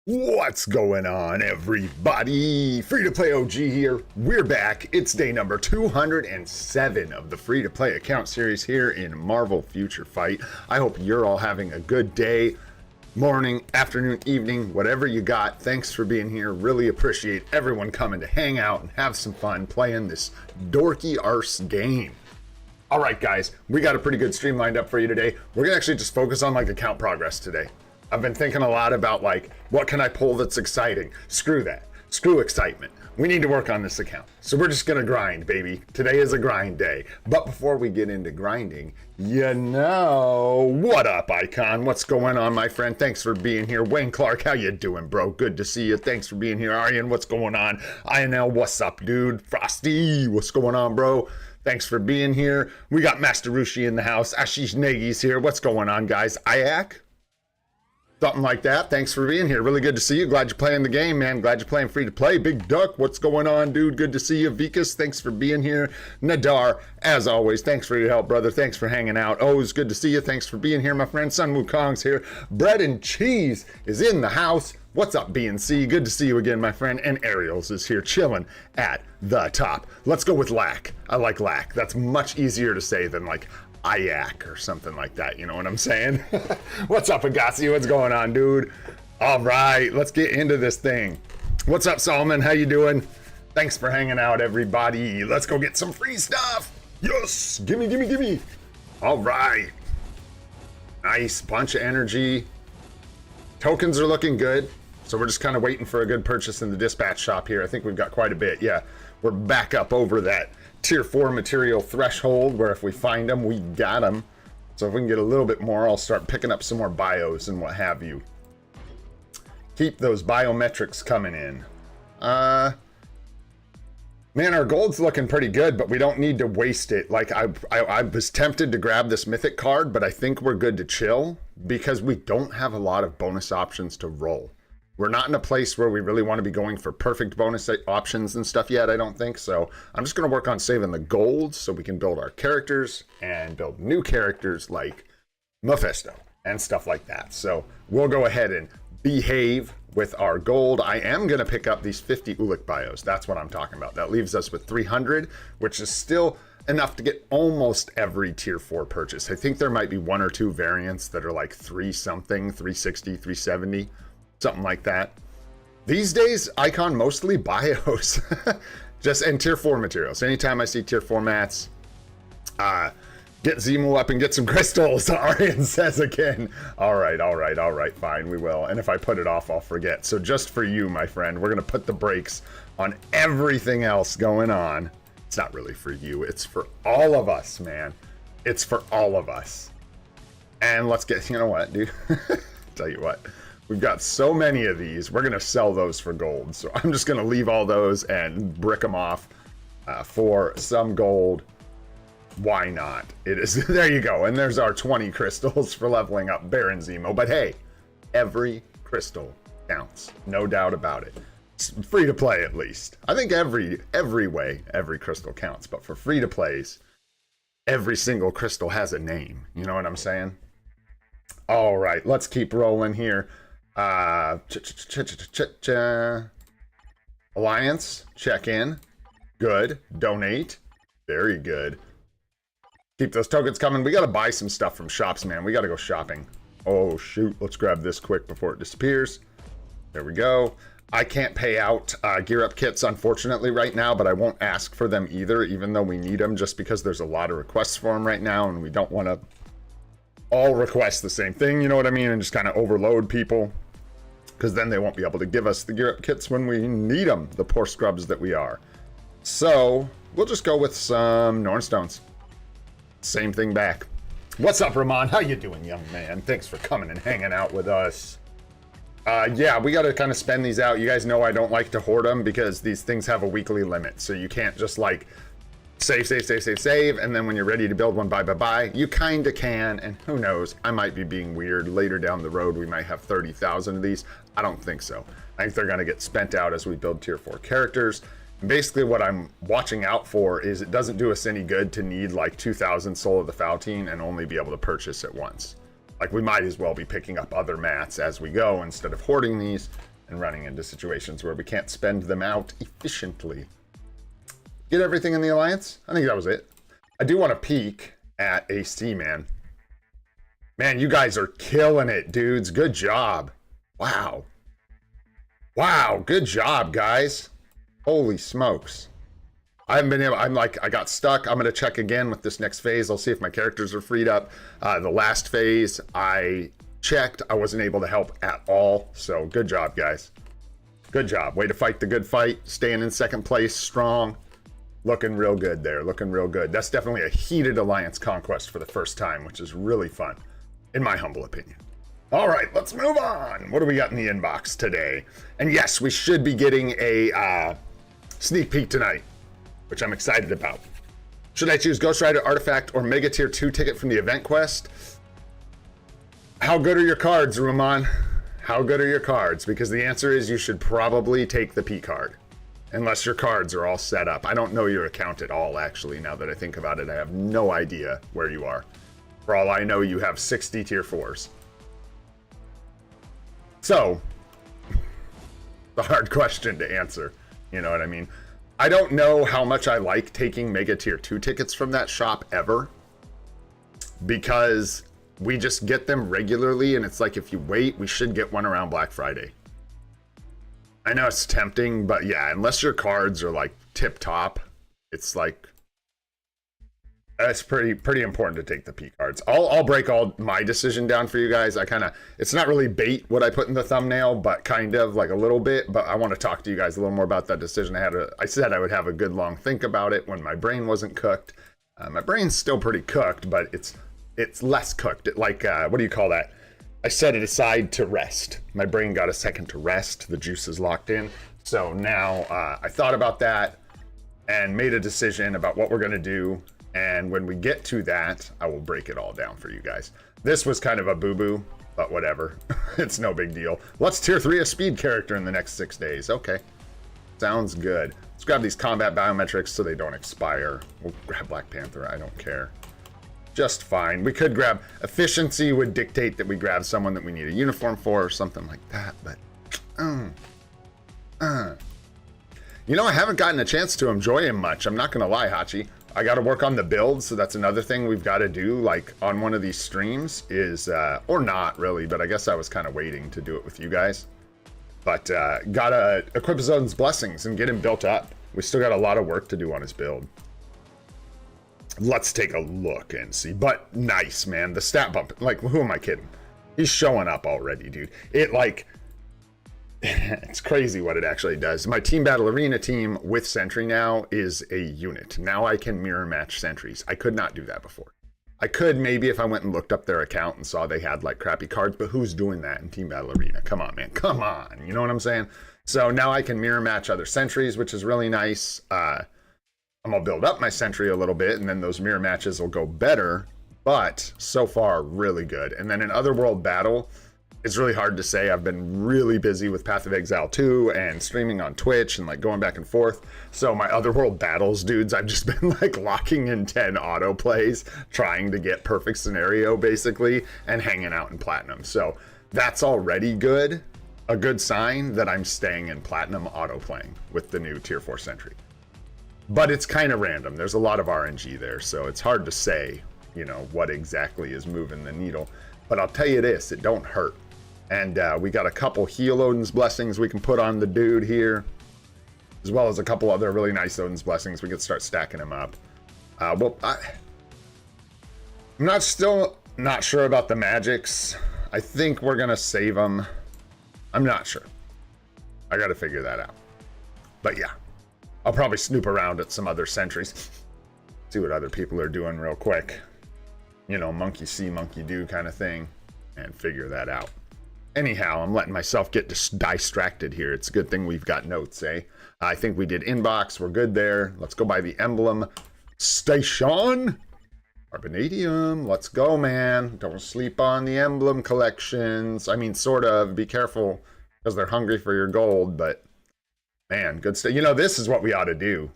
What's going on, everybody? Free-to-play OG here. We're back. It's day number 207 of the free-to-play account series here in Marvel Future Fight. I hope you're all having a good day, morning, afternoon, evening, whatever you got. Thanks for being here. Really appreciate everyone coming to hang out and have some fun playing this dorky arse game. All right, guys, we got a pretty good stream lined up for you today. We're gonna actually just focus on like account progress today. I've been thinking a lot about like, what can I pull that's exciting? Screw that. Screw excitement. We need to work on this account. So we're just gonna grind, baby. Today is a grind day. But before we get into grinding, what up, Icon? What's going on, my friend? Thanks for being here. Wayne Clark, how you doing, bro? Good to see you. Thanks for being here. Aryan, what's going on? INL, what's up, dude? Frosty, what's going on, bro? Thanks for being here. We got Master Rushi in the house. Ashish Negi's here. What's going on, guys? Ayak? Something like that. Thanks for being here. Really good to see you. Glad you're playing the game, man. Glad you're playing free to play. Big Duck, what's going on, dude? Good to see you. Vikas, thanks for being here. Nadar, as always, thanks for your help, brother. Thanks for hanging out. Always good to see you. Thanks for being here, my friend. Sun Wukong's here. Bread and Cheese is in the house. What's up, BNC? Good to see you again, my friend. And Ariels is here chilling at the top. Let's go with Lack. I like Lack. That's much easier to say than like Ayak or something like that, you know what I'm saying? What's up, Agassi? What's going on, dude? All right, let's get into this thing. What's up, Solomon? How you doing? Thanks for hanging out, everybody. Let's go get some free stuff. Yes, gimme, gimme, gimme. All right. Nice, bunch of energy. Tokens are looking good, so we're just kind of waiting for a good purchase in the dispatch shop here. I think we've got quite a bit. Yeah, we're back up over that tier 4 material threshold where if we find them, we got them. So if we can get a little bit more, I'll start picking up some more bios and what have you. Keep those biometrics coming in. Man, our gold's looking pretty good, but we don't need to waste it. Like I was tempted to grab this mythic card, but I think we're good to chill because we don't have a lot of bonus options to roll. We're not in a place where we really want to be going for perfect bonus options and stuff yet, I don't think. So I'm just going to work on saving the gold so we can build our characters and build new characters like Mephisto and stuff like that. So we'll go ahead and behave with our gold. I am going to pick up these 50 Ulik bios. That's what I'm talking about. That leaves us with 300, which is still enough to get almost every tier 4 purchase. I think there might be one or two variants that are like 3 something, 360, 370. Something like that. These days, Icon mostly bios. Just in tier 4 materials. Anytime I see tier 4 mats, get Zemu up and get some crystals, Aryan says again. All right, fine, we will. And if I put it off, I'll forget. So just for you, my friend, we're going to put the brakes on everything else going on. It's not really for you. It's for all of us, man. It's for all of us. And let's get, you know what, dude? Tell you what. We've got so many of these. We're going to sell those for gold. So I'm just going to leave all those and brick them off for some gold. Why not? It is. There you go. And there's our 20 crystals for leveling up Baron Zemo. But hey, every crystal counts. No doubt about it. It's free to play at least. I think every way, every crystal counts. But for free to plays, every single crystal has a name. You know what I'm saying? All right, let's keep rolling here. Alliance, check in. Good. Donate. Very good. Keep those tokens coming. We got to buy some stuff from shops, man. We got to go shopping. Oh, shoot. Let's grab this quick before it disappears. There we go. I can't pay out gear up kits, unfortunately, right now, but I won't ask for them either, even though we need them, just because there's a lot of requests for them right now, and we don't want to all request the same thing, you know what I mean, and just kind of overload people, because then they won't be able to give us the gear up kits when we need them, the poor scrubs that we are. So we'll just go with some Norn Stones. Same thing back. What's up, Ramon? How you doing, young man? Thanks for coming and hanging out with us. Yeah, we got to kind of spend these out. You guys know I don't like to hoard them because these things have a weekly limit, so you can't just like save, and then when you're ready to build one, buy. You kind of can, and who knows, I might be being weird. Later down the road, we might have 30,000 of these. I don't think so. I think they're going to get spent out as we build tier 4 characters. And basically, what I'm watching out for is it doesn't do us any good to need like 2,000 Soul of the Faltine and only be able to purchase it once. Like, we might as well be picking up other mats as we go instead of hoarding these. and running into situations where we can't spend them out efficiently. Get everything in the alliance? I think that was it. I do want to peek at AC, man. Man, you guys are killing it, dudes. Good job. Wow. Wow, good job, guys. Holy smokes. I haven't been able, I got stuck. I'm going to check again with this next phase. I'll see if my characters are freed up. The last phase, I checked. I wasn't able to help at all. So good job, guys. Good job. Way to fight the good fight. Staying in second place, strong. Looking real good there. Looking real good. That's definitely a heated alliance conquest for the first time, which is really fun, in my humble opinion. All right, let's move on. What do we got in the inbox today? And yes, we should be getting a sneak peek tonight, which I'm excited about. Should I choose Ghost Rider Artifact or Mega Tier 2 ticket from the event quest? How good are your cards, Ruman? How good are your cards? Because the answer is you should probably take the PCard. Unless your cards are all set up. I don't know your account at all, actually, now that I think about it. I have no idea where you are. For all I know, you have 60 tier 4s. So, the hard question to answer. You know what I mean? I don't know how much I like taking Mega Tier 2 tickets from that shop ever. Because we just get them regularly, and it's like if you wait, we should get one around Black Friday. I know it's tempting, but yeah, unless your cards are like tip top, it's like, it's pretty important to take the P cards. I'll break all my decision down for you guys. It's not really bait what I put in the thumbnail, but kind of like a little bit, but I want to talk to you guys a little more about that decision. I said I would have a good long think about it when my brain wasn't cooked. My brain's still pretty cooked, but it's less cooked. What do you call that? I set it aside to rest. My brain got a second to rest. The juice is locked in. So now I thought about that and made a decision about what we're going to do. And when we get to that, I will break it all down for you guys. This was kind of a boo-boo, but whatever. It's no big deal. Let's tier 3 a speed character in the next 6 days. Okay. Sounds good. Let's grab these combat biometrics so they don't expire. We'll grab Black Panther. I don't care. Just fine. We could grab efficiency would dictate that we grab someone that we need a uniform for or something like that, but you know, I haven't gotten a chance to enjoy him much. I'm not gonna lie, Hachi. I got to work on the build, so that's another thing we've got to do, like on one of these streams is or not really, but I guess I was kind of waiting to do it with you guys. But gotta equip his own blessings and get him built up. We still got a lot of work to do on his build. Let's take a look and see. But nice, man. The stat bump. Like, who am I kidding? He's showing up already, dude. It, like, it's crazy what it actually does. My Team Battle Arena team with Sentry now is a unit. Now I can mirror match sentries. I could not do that before. I could maybe if I went and looked up their account and saw they had, like, crappy cards. But who's doing that in Team Battle Arena? Come on, man. Come on. You know what I'm saying? So now I can mirror match other sentries, which is really nice. I'm gonna build up my Sentry a little bit, and then those mirror matches will go better, but so far, really good. And then in Otherworld Battle, it's really hard to say. I've been really busy with Path of Exile 2 and streaming on Twitch and like going back and forth. So my Otherworld Battles, dudes, I've just been like locking in 10 auto plays, trying to get perfect scenario basically, and hanging out in Platinum. So that's already good. A good sign that I'm staying in Platinum auto playing with the new Tier 4 Sentry. But it's kind of random. There's a lot of RNG there, so it's hard to say, you know, what exactly is moving the needle. But I'll tell you this, it don't hurt. And we got a couple heal Odin's Blessings we can put on the dude here, as well as a couple other really nice Odin's Blessings. We could start stacking them up. I'm still not sure about the magics. I think we're going to save them. I'm not sure. I got to figure that out. But yeah. I'll probably snoop around at some other sentries. See what other people are doing real quick. You know, monkey see, monkey do kind of thing. And figure that out. Anyhow, I'm letting myself get distracted here. It's a good thing we've got notes, eh? I think we did inbox. We're good there. Let's go by the Emblem Station. Carbonadium. Let's go, man. Don't sleep on the Emblem collections. I mean, sort of. Be careful because they're hungry for your gold, but... Man, good stuff. You know, this is what we ought to do.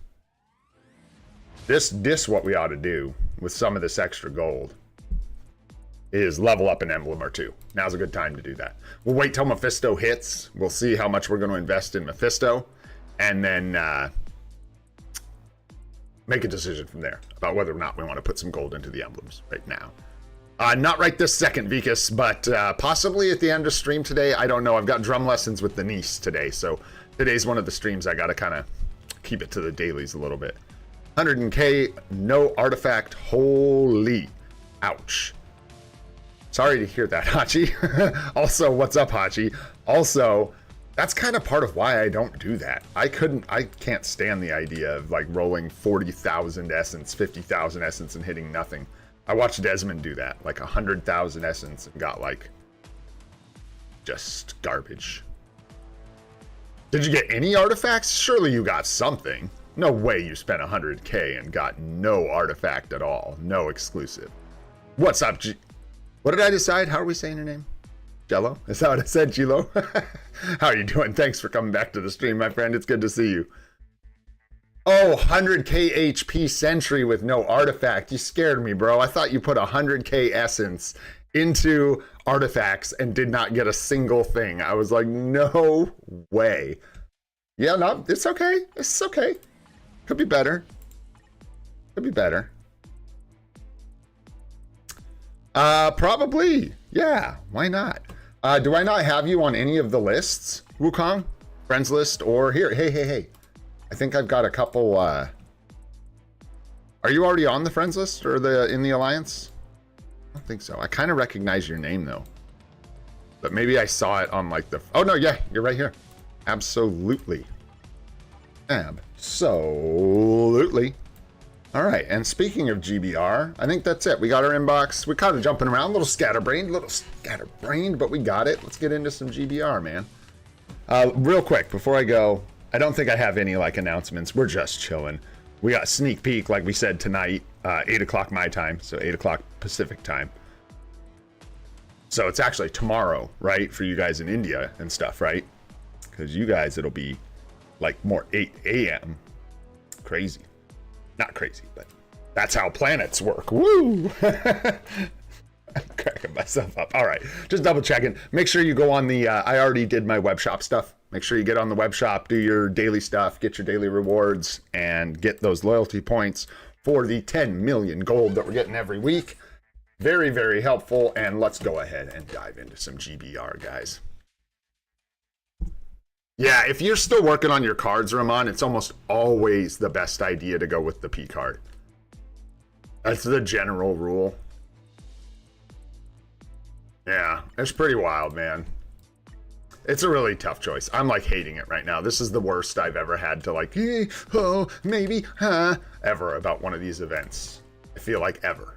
This what we ought to do with some of this extra gold. is level up an emblem or two. Now's a good time to do that. We'll wait till Mephisto hits. We'll see how much we're going to invest in Mephisto, and then make a decision from there about whether or not we want to put some gold into the emblems right now. Not right this second, Vikas, but possibly at the end of stream today. I don't know. I've got drum lessons with the niece today, so today's one of the streams I got to kind of keep it to the dailies a little bit. 100K, no artifact. Holy, ouch. Sorry to hear that, Hachi. Also, what's up, Hachi? Also, that's kind of part of why I don't do that. I can't stand the idea of like rolling 40,000 essence, 50,000 essence and hitting nothing. I watched Desmond do that, like 100,000 essence and got like just garbage. Did you get any artifacts? Surely you got something. No way you spent 100K and got no artifact at all. No exclusive. What's up, What did I decide? How are we saying your name? Jello? Is that what I said, Gilo? How are you doing? Thanks for coming back to the stream, my friend. It's good to see you. Oh, 100K HP Sentry with no artifact. You scared me, bro. I thought you put 100K essence into artifacts and did not get a single thing. I was like, no way. Yeah, no, it's okay. It's okay. Could be better. Could be better. Probably. Yeah, why not? Do I not have you on any of the lists, Wukong? Friends list or here? Hey. I think I've got a couple, are you already on the friends list or in the alliance? I don't think so. I kind of recognize your name though. But maybe I saw it on like the, oh no, yeah, you're right here. Absolutely. Absolutely. All right, and speaking of GBR, I think that's it. We got our inbox. We're kind of jumping around, a little scatterbrained, but we got it. Let's get into some GBR, man. Real quick, before I go, I don't think I have any like announcements. We're just chilling. We got sneak peek, like we said tonight, 8 o'clock my time, so 8 o'clock Pacific time. So it's actually tomorrow, right, for you guys in India and stuff, right? Because you guys, it'll be like more 8 a.m. Crazy. Not crazy, but that's how planets work. Woo! I'm cracking myself up. All right, just double checking. Make sure you go on the, I already did my web shop stuff. Make sure you get on the web shop, do your daily stuff, get your daily rewards, and get those loyalty points for the 10 million gold that we're getting every week. Very, very helpful. And let's go ahead and dive into some GBR, guys. Yeah, if you're still working on your cards, Ramon, it's almost always the best idea to go with the PCard. That's the general rule. Yeah, it's pretty wild, man. It's a really tough choice. I'm like hating it right now. This is the worst I've ever had to like, oh, maybe, ever about one of these events. I feel like ever.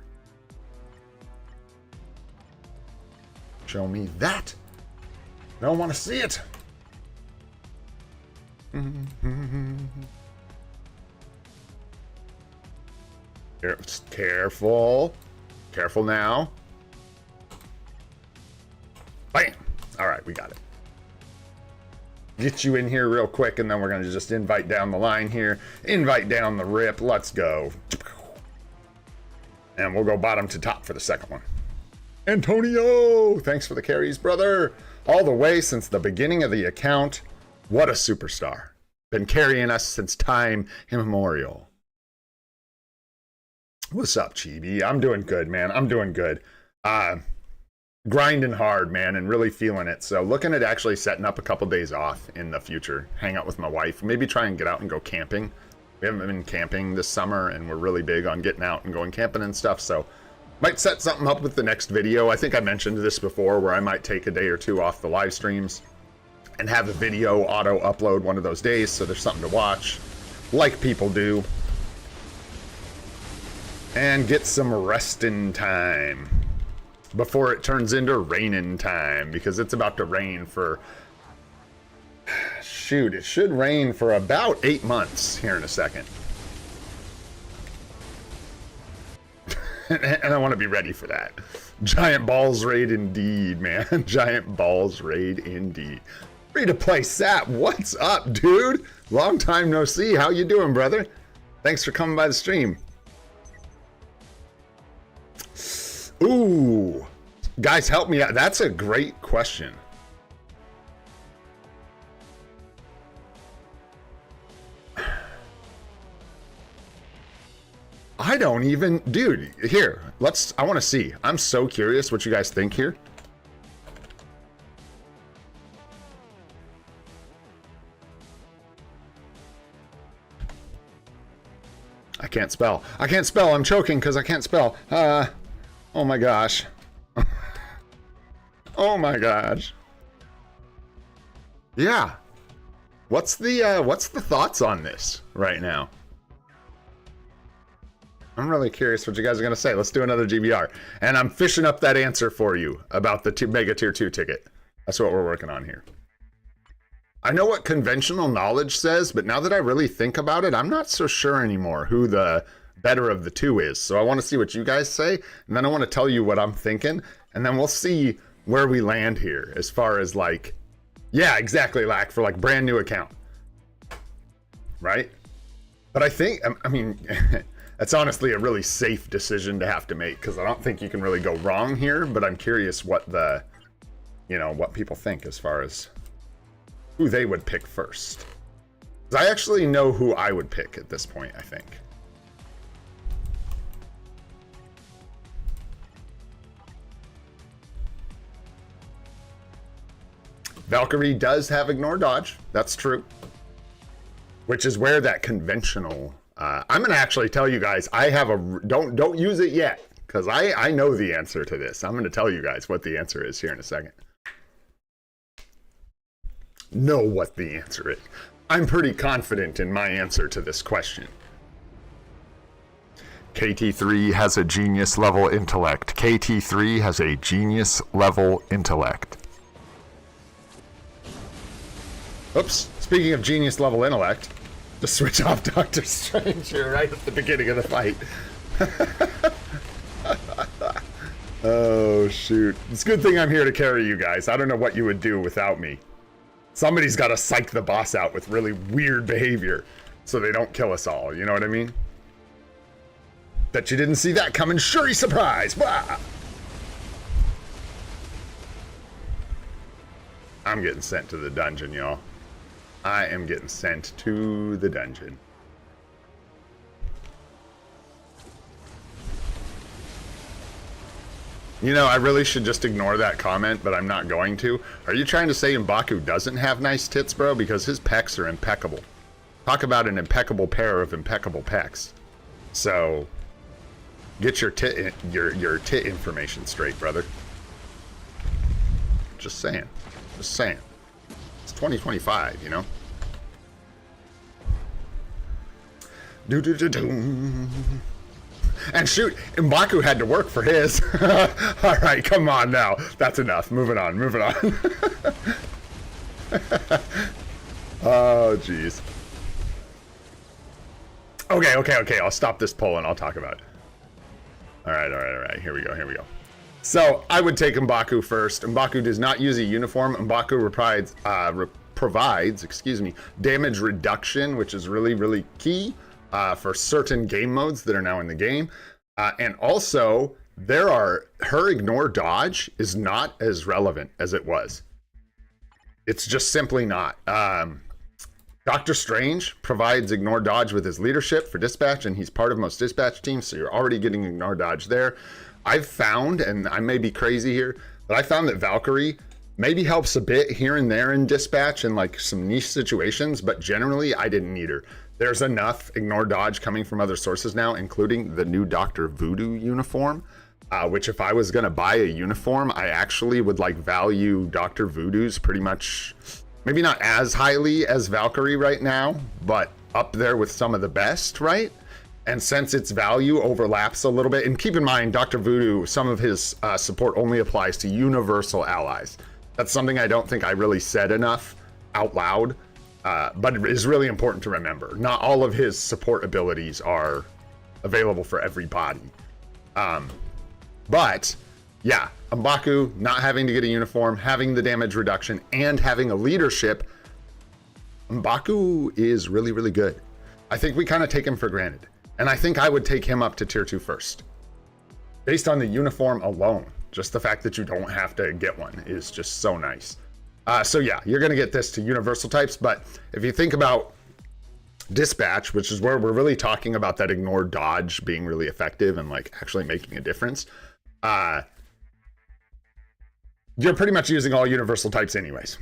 Show me that. I don't want to see it. Careful. Careful now. Bam. All right, we got it. Get you in here real quick, and then we're going to just invite down the line here. Invite down the rip. Let's go. And we'll go bottom to top for the second one. Antonio! Thanks for the carries, brother. All the way since the beginning of the account. What a superstar. Been carrying us since time immemorial. What's up, Chibi? I'm doing good, man. I'm doing good. Grinding hard, man, and really feeling it. So looking at actually setting up a couple days off in the future. Hang out with my wife. Maybe try and get out and go camping. We haven't been camping this summer, and we're really big on getting out and going camping and stuff. So might set something up with the next video. I think I mentioned this before, where I might take a day or two off the live streams and have a video auto upload one of those days, so there's something to watch, like people do, and get some resting time before it turns into raining time, because it's about to rain for, shoot, it should rain for about 8 months here in a second. And I want to be ready for that. Giant balls raid indeed, man. Giant balls raid indeed. Free to play Sap. What's up, dude? Long time no see. How you doing, brother? Thanks for coming by the stream. Ooh, Guys, help me out. That's a great question. I don't even, dude, here, I want to see. I'm so curious what you guys think here. I can't spell. I can't spell. I'm choking because I can't spell. Oh my gosh. Oh my gosh. Yeah. What's the thoughts on this right now? I'm really curious what you guys are going to say. Let's do another GBR. And I'm fishing up that answer for you about the Mega Tier 2 ticket. That's what we're working on here. I know what conventional knowledge says, but now that I really think about it, I'm not so sure anymore who the better of the two is. So I want to see what you guys say, and then I want to tell you what I'm thinking, and then we'll see where we land here as far as like, yeah, exactly, like for like brand new account. Right? But I think, I mean... That's honestly a really safe decision to have to make because I don't think you can really go wrong here, but I'm curious what the, you know, what people think as far as who they would pick first. 'Cause I actually know who I would pick at this point, I think. Valkyrie does have ignore dodge. That's true. Which is where that conventional... I'm going to actually tell you guys, I have a... Don't use it yet, because I know the answer to this. I'm going to tell you guys what the answer is here in a second. Know what the answer is. I'm pretty confident in my answer to this question. KT3 has a genius level intellect. KT3 has a genius level intellect. Oops. Speaking of genius level intellect... to switch off Doctor Strange here right at the beginning of the fight. Oh, shoot. It's a good thing I'm here to carry you guys. I don't know what you would do without me. Somebody's got to psych the boss out with really weird behavior so they don't kill us all. You know what I mean? Bet you didn't see that coming. Shuri surprise! Wah! I'm getting sent to the dungeon, y'all. I am getting sent to the dungeon. You know, I really should just ignore that comment, but I'm not going to. Are you trying to say M'Baku doesn't have nice tits, bro? Because his pecs are impeccable. Talk about an impeccable pair of impeccable pecs. So, get your tit information straight, brother. Just saying. Just saying. 2025, you know? And shoot, M'Baku had to work for his. All right, come on now. That's enough. Moving on, moving on. Oh, jeez. Okay. I'll stop this poll and I'll talk about it. All right. Here we go. So I would take M'Baku first. M'Baku does not use a uniform. M'Baku provides, damage reduction, which is really, really key for certain game modes that are now in the game. And also, her ignore dodge is not as relevant as it was. It's just simply not. Doctor Strange provides ignore dodge with his leadership for dispatch, and he's part of most dispatch teams, so you're already getting ignore dodge there. I've found, and I may be crazy here, but I found that Valkyrie maybe helps a bit here and there in dispatch and like some niche situations, but generally I didn't need her. There's enough ignore dodge coming from other sources now, including the new Dr. Voodoo uniform, which if I was going to buy a uniform, I actually would like value Dr. Voodoo's pretty much, maybe not as highly as Valkyrie right now, but up there with some of the best, right? And since its value overlaps a little bit, and keep in mind, Dr. Voodoo, some of his support only applies to universal allies. That's something I don't think I really said enough out loud, but it is really important to remember. Not all of his support abilities are available for everybody. But yeah, M'Baku not having to get a uniform, having the damage reduction, and having a leadership, M'Baku is really, really good. I think we kind of take him for granted. And I think I would take him up to tier 2 first, based on the uniform alone. Just the fact that you don't have to get one is just so nice. So yeah, you're going to get this to universal types, but if you think about dispatch, which is where we're really talking about that ignore dodge being really effective and like actually making a difference, you're pretty much using all universal types anyways.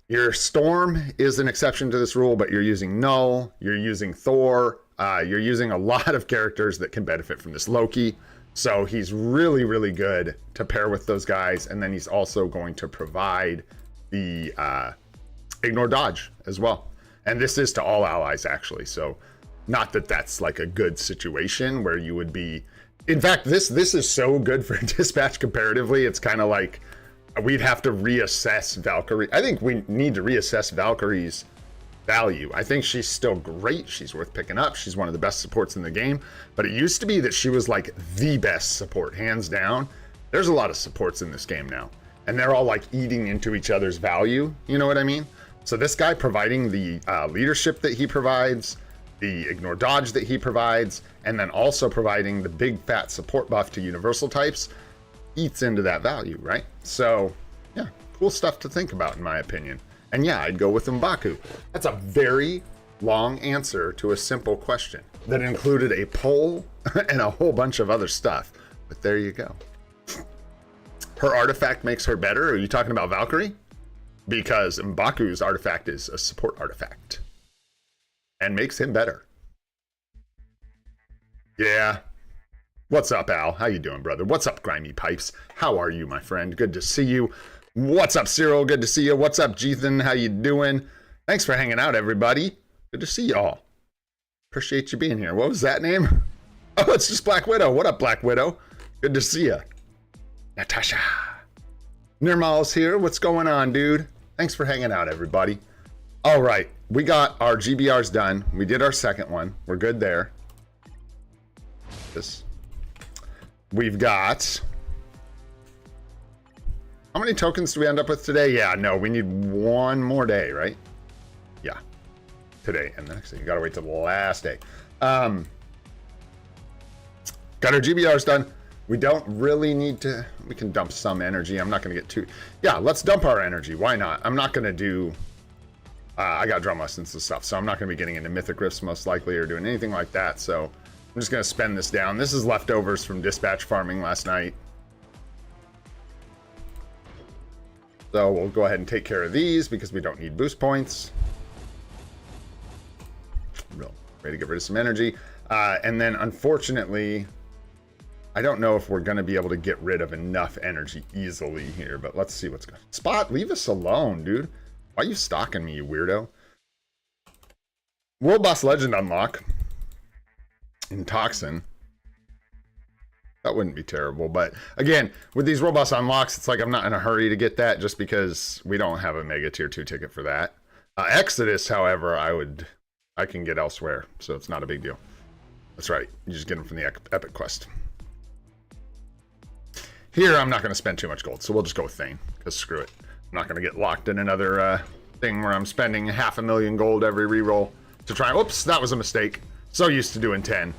Your storm is an exception to this rule, but you're using null, you're using Thor, you're using a lot of characters that can benefit from this. Loki, so he's really, really good to pair with those guys, and then he's also going to provide the ignore dodge as well. And this is to all allies, actually. So not that that's like a good situation where you would be... In fact, this is so good for dispatch comparatively. It's kind of like we'd have to reassess Valkyrie. I think we need to reassess Valkyrie's value. I think she's still great. She's worth picking up. She's one of the best supports in the game. But it used to be that she was like the best support, hands down. There's a lot of supports in this game now. And they're all like eating into each other's value. You know what I mean? So this guy providing the leadership that he provides, the ignore dodge that he provides, and then also providing the big fat support buff to universal types eats into that value, right? So yeah, cool stuff to think about in my opinion. And yeah, I'd go with M'Baku. That's a very long answer to a simple question that included a poll and a whole bunch of other stuff. But there you go. Her artifact makes her better. Are you talking about Valkyrie? Because M'Baku's artifact is a support artifact and makes him better. Yeah. What's up, Al? How you doing, brother? What's up, Grimy Pipes? How are you, my friend? Good to see you. What's up, Cyril? Good to see you. What's up, Jethan? How you doing? Thanks for hanging out, everybody. Good to see y'all. Appreciate you being here. What was that name? Oh, it's just Black Widow. What up, Black Widow? Good to see you. Natasha. Nirmal's here. What's going on, dude? Thanks for hanging out, everybody. All right. We got our GBRs done. We did our second one. We're good there. We've got... How many tokens do we end up with today? Yeah, no, we need one more day, right? Yeah. Today and the next day. You gotta wait till the last day. Got our GBRs done. We don't really need to... We can dump some energy. I'm not gonna get too... Yeah, let's dump our energy. Why not? I'm not gonna do... I got drum lessons and stuff, so I'm not gonna be getting into Mythic Rifts most likely or doing anything like that, so... I'm just gonna spend this down. This is leftovers from dispatch farming last night. So we'll go ahead and take care of these because we don't need boost points. Ready to get rid of some energy. And then unfortunately, I don't know if we're going to be able to get rid of enough energy easily here, but let's see what's going on. Spot, leave us alone, dude. Why are you stalking me, you weirdo? World Boss Legend unlock in Toxin. That wouldn't be terrible, but again, with these World Boss unlocks, it's like I'm not in a hurry to get that just because we don't have a Mega Tier 2 ticket for that. Exodus, however, I can get elsewhere, so it's not a big deal. That's right, you just get them from the Epic Quest. Here, I'm not going to spend too much gold, so we'll just go with Thane, because screw it. I'm not going to get locked in another thing where I'm spending 500,000 gold every reroll to try. Oops, that was a mistake. So used to doing 10.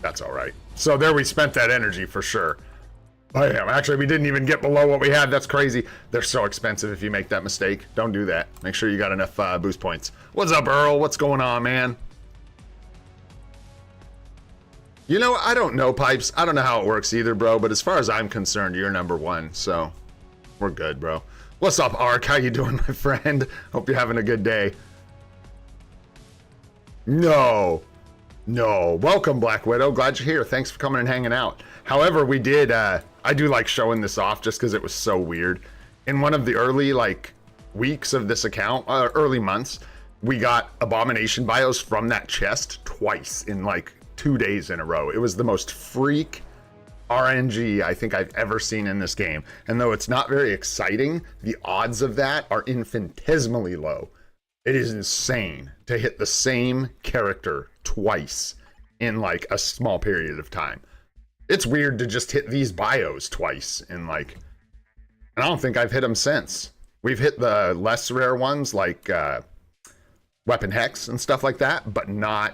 That's all right. So there we spent that energy for sure. Oh yeah, actually we didn't even get below what we had. That's crazy. They're so expensive if you make that mistake. Don't do that. Make sure you got enough boost points. What's up, Earl? What's going on, man? You know, I don't know, Pipes. I don't know how it works either, bro. But as far as I'm concerned, you're number one. So we're good, bro. What's up, Ark? How you doing, my friend? Hope you're having a good day. No. No. Welcome, Black Widow. Glad you're here. Thanks for coming and hanging out. However, we did, I do like showing this off just because it was so weird. In one of the early, like, weeks of this account, early months, we got Abomination bios from that chest twice in, like, 2 days in a row. It was the most freak RNG I think I've ever seen in this game. And though it's not very exciting, the odds of that are infinitesimally low. It is insane to hit the same character twice in like a small period of time. It's weird to just hit these bios twice in like, and I don't think I've hit them since. We've hit the less rare ones like Weapon Hex and stuff like that, but not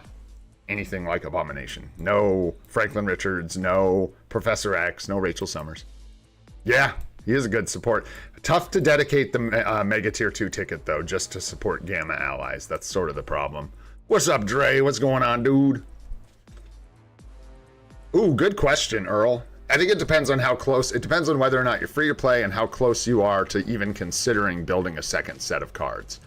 anything like Abomination. No Franklin Richards, no Professor X, no Rachel Summers. Yeah, he is a good support. Tough to dedicate the Mega Tier 2 ticket, though, just to support Gamma allies. That's sort of the problem. What's up, Dre? What's going on, dude? Ooh, good question, Earl. I think it depends on how close. It depends on whether or not you're free to play and how close you are to even considering building a second set of cards.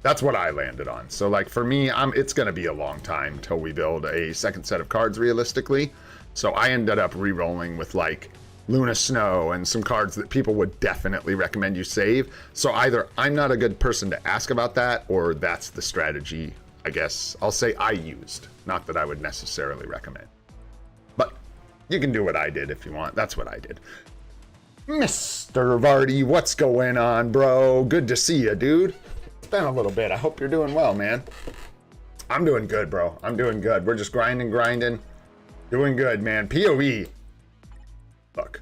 That's what I landed on. So, like, for me, it's going to be a long time until we build a second set of cards realistically. So I ended up re-rolling with, like, Luna Snow and some cards that people would definitely recommend you save. So either I'm not a good person to ask about that, or that's the strategy, I guess. I'll say I used. Not that I would necessarily recommend. But you can do what I did if you want. That's what I did. Mr. Vardy, what's going on, bro? Good to see you, dude. It's been a little bit. I hope you're doing well, man. I'm doing good, bro. I'm doing good. We're just grinding. Doing good, man. PoE. Look.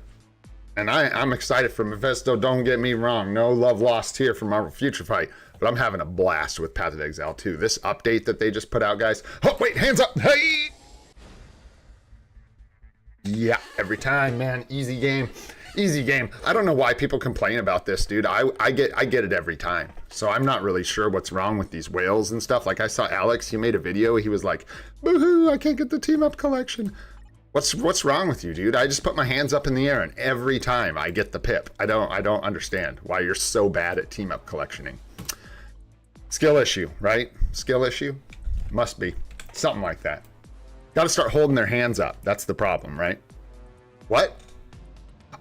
And I'm excited for Mephisto. Don't get me wrong. No love lost here for Marvel Future Fight. But I'm having a blast with Path of Exile 2. This update that they just put out, guys. Oh, wait. Hands up. Hey! Yeah. Every time, man. Easy game. Easy game. I don't know why people complain about this, dude. I get it every time. So I'm not really sure what's wrong with these whales and stuff. Like I saw Alex, he made a video. He was like, boo-hoo, I can't get the team up collection. What's wrong with you, dude? I just put my hands up in the air and every time I get the pip. I don't understand why you're so bad at team up collectioning. Skill issue, right? Skill issue? Must be. Something like that. Got to start holding their hands up. That's the problem, right? What?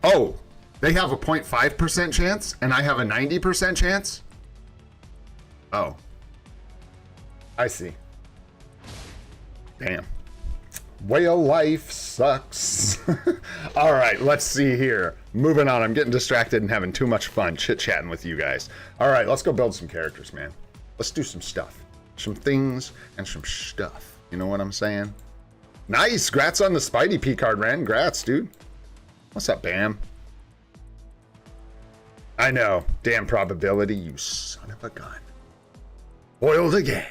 Oh, they have a 0.5% chance and I have a 90% chance? Oh. I see. Damn. Whale life sucks. All right, let's see here. Moving on. I'm getting distracted and having too much fun chit-chatting with you guys. All right, let's go build some characters, man. Let's do some stuff. Some things and some stuff. You know what I'm saying? Nice. Grats on the Spidey P-Card, Ren. Grats, dude. What's up, Bam? I know. Damn probability, you son of a gun. Boiled again.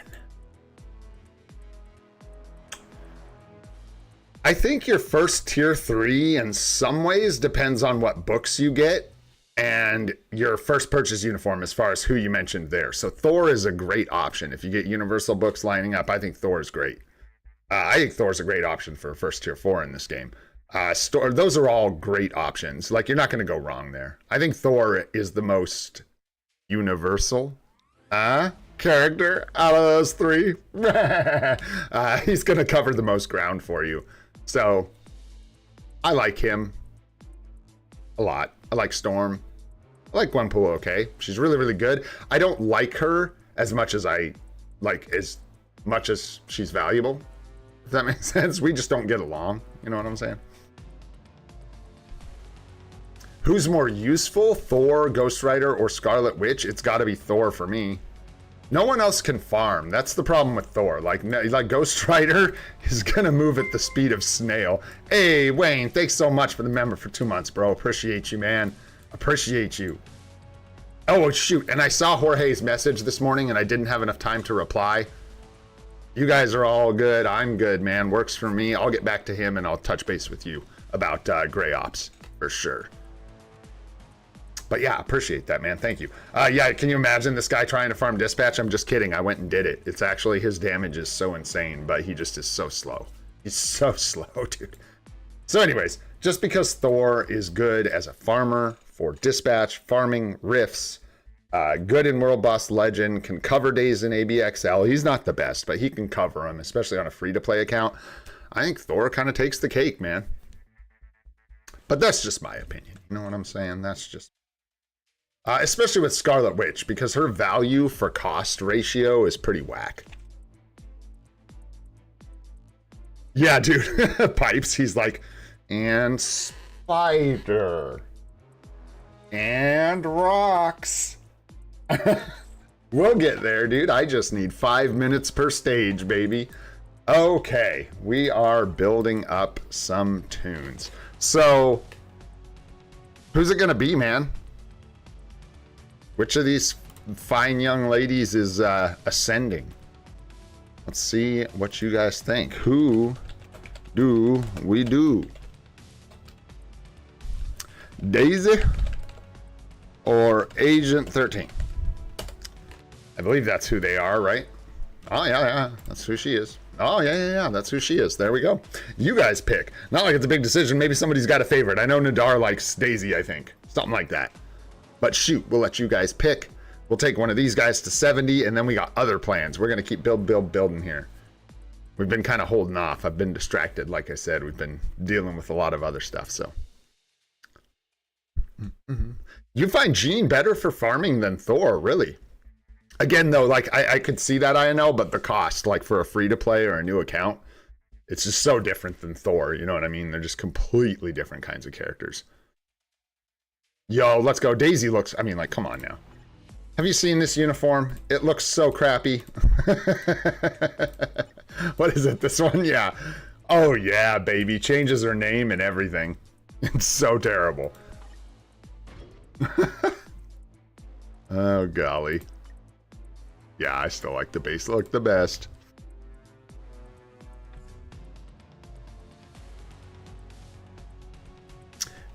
I think your first tier 3 in some ways depends on what books you get and your first purchase uniform as far as who you mentioned there. So Thor is a great option. If you get Universal books lining up, I think Thor is great. I think Thor's a great option for first tier 4 in this game. Those are all great options. Like, you're not going to go wrong there. I think Thor is the most universal character out of those 3. He's going to cover the most ground for you. So, I like him a lot. I like Storm. I like Gwenpool okay. She's really, really good. I don't like her as much as she's valuable. If that makes sense. We just don't get along. You know what I'm saying? Who's more useful? Thor, Ghost Rider, or Scarlet Witch? It's got to be Thor for me. No one else can farm. That's the problem with Thor. Like Ghost Rider is going to move at the speed of snail. Hey, Wayne, thanks so much for the member for 2 months, bro. Appreciate you, man. Appreciate you. Oh, shoot. And I saw Jorge's message this morning, and I didn't have enough time to reply. You guys are all good. I'm good, man. Works for me. I'll get back to him, and I'll touch base with you about Gray Ops for sure. But yeah, appreciate that, man. Thank you. Yeah, can you imagine this guy trying to farm dispatch? I'm just kidding. I went and did it. It's actually, his damage is so insane, but he just is so slow. He's so slow, dude. So anyways, just because Thor is good as a farmer for dispatch, farming, rifts, good in World Boss Legend, can cover days in ABXL. He's not the best, but he can cover them, especially on a free-to-play account. I think Thor kind of takes the cake, man. But that's just my opinion. You know what I'm saying? That's just... especially with Scarlet Witch, because her value for cost ratio is pretty whack. Yeah, dude. Pipes, he's like, and spider. And rocks. We'll get there, dude. I just need 5 minutes per stage, baby. Okay, we are building up some tunes. So, who's it gonna be, man? Which of these fine young ladies is ascending? Let's see what you guys think. Who do we do? Daisy or Agent 13? I believe that's who they are, right? Oh, yeah, that's who she is. Oh, yeah, that's who she is. There we go. You guys pick. Not like it's a big decision. Maybe somebody's got a favorite. I know Nadar likes Daisy, I think. Something like that. But shoot, we'll let you guys pick. We'll take one of these guys to 70, and then we got other plans. We're going to keep building here. We've been kind of holding off. I've been distracted, like I said. We've been dealing with a lot of other stuff, so. You find Jean better for farming than Thor, really? Again, though, like, I could see that, I know, but the cost, like, for a free-to-play or a new account, it's just so different than Thor, you know what I mean? They're just completely different kinds of characters. Yo, let's go. Daisy looks, I mean, like, come on now. Have you seen this uniform? It looks so crappy. What is it, this one? Yeah. Oh, yeah, baby. Changes her name and everything. It's so terrible. Oh, golly. Yeah, I still like the base look the best.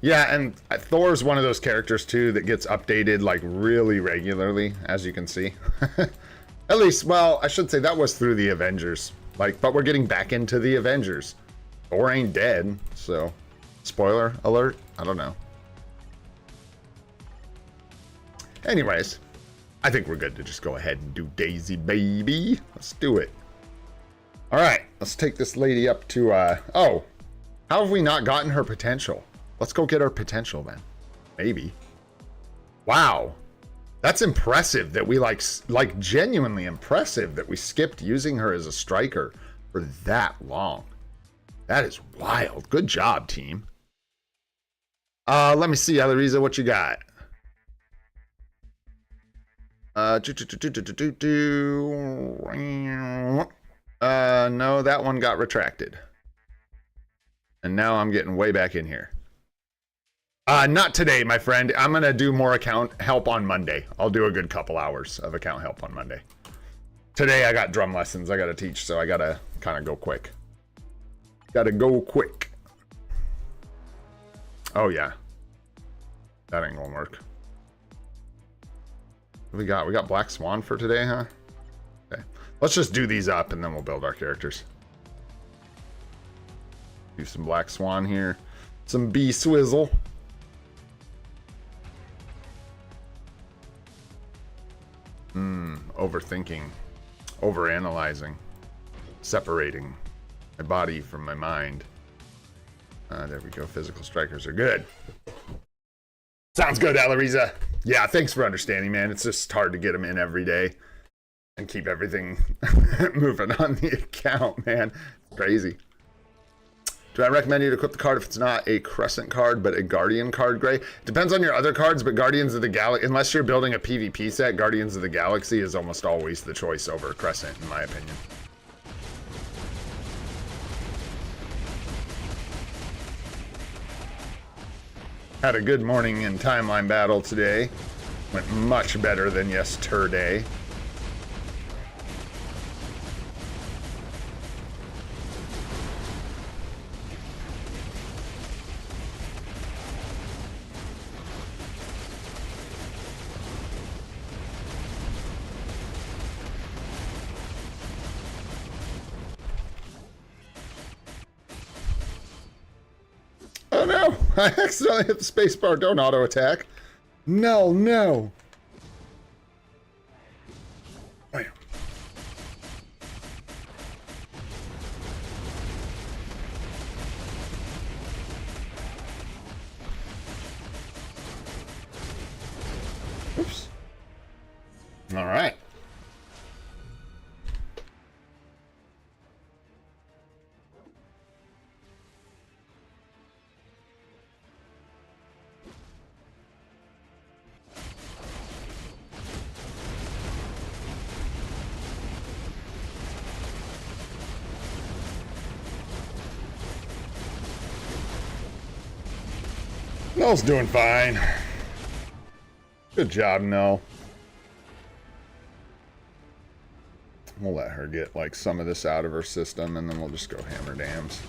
Yeah, and Thor's one of those characters, too, that gets updated, like, really regularly, as you can see. At least, well, I should say that was through the Avengers. Like, but we're getting back into the Avengers. Thor ain't dead, so... Spoiler alert? I don't know. Anyways... I think we're good to just go ahead and do Daisy, baby. Let's do it. All right, let's take this lady up to, oh, how have we not gotten her potential? Let's go get her potential then. Maybe. Wow. That's impressive that we, like genuinely impressive that we skipped using her as a striker for that long. That is wild. Good job, team. Let me see, Alariza, what you got? No, that one got retracted. And now I'm getting way back in here. Not today, my friend. I'm going to do more account help on Monday. I'll do a good couple hours of account help on Monday. Today I got drum lessons I got to teach, so I got to kind of go quick. Got to go quick. Oh, yeah. That ain't going to work. We got Black Swan for today, huh? Okay. Let's just do these up and then we'll build our characters. Do some Black Swan here. Some bee swizzle. Overthinking. Overanalyzing. Separating my body from my mind. There we go. Physical strikers are good. Sounds good, Alariza. Yeah, thanks for understanding, man. It's just hard to get them in every day and keep everything moving on the account, man. Crazy. Do I recommend you to equip the card if it's not a Crescent card, but a Guardian card, Gray? Depends on your other cards, but Guardians of the Galaxy, unless you're building a PvP set, Guardians of the Galaxy is almost always the choice over Crescent, in my opinion. Had a good morning in timeline battle today. Went much better than yesterday. Oh no! I accidentally hit the spacebar. Don't auto attack. No, no. Wait. Oops. All right. Nell's doing fine. Good job, Nell. We'll let her get like some of this out of her system and then we'll just go hammer dams.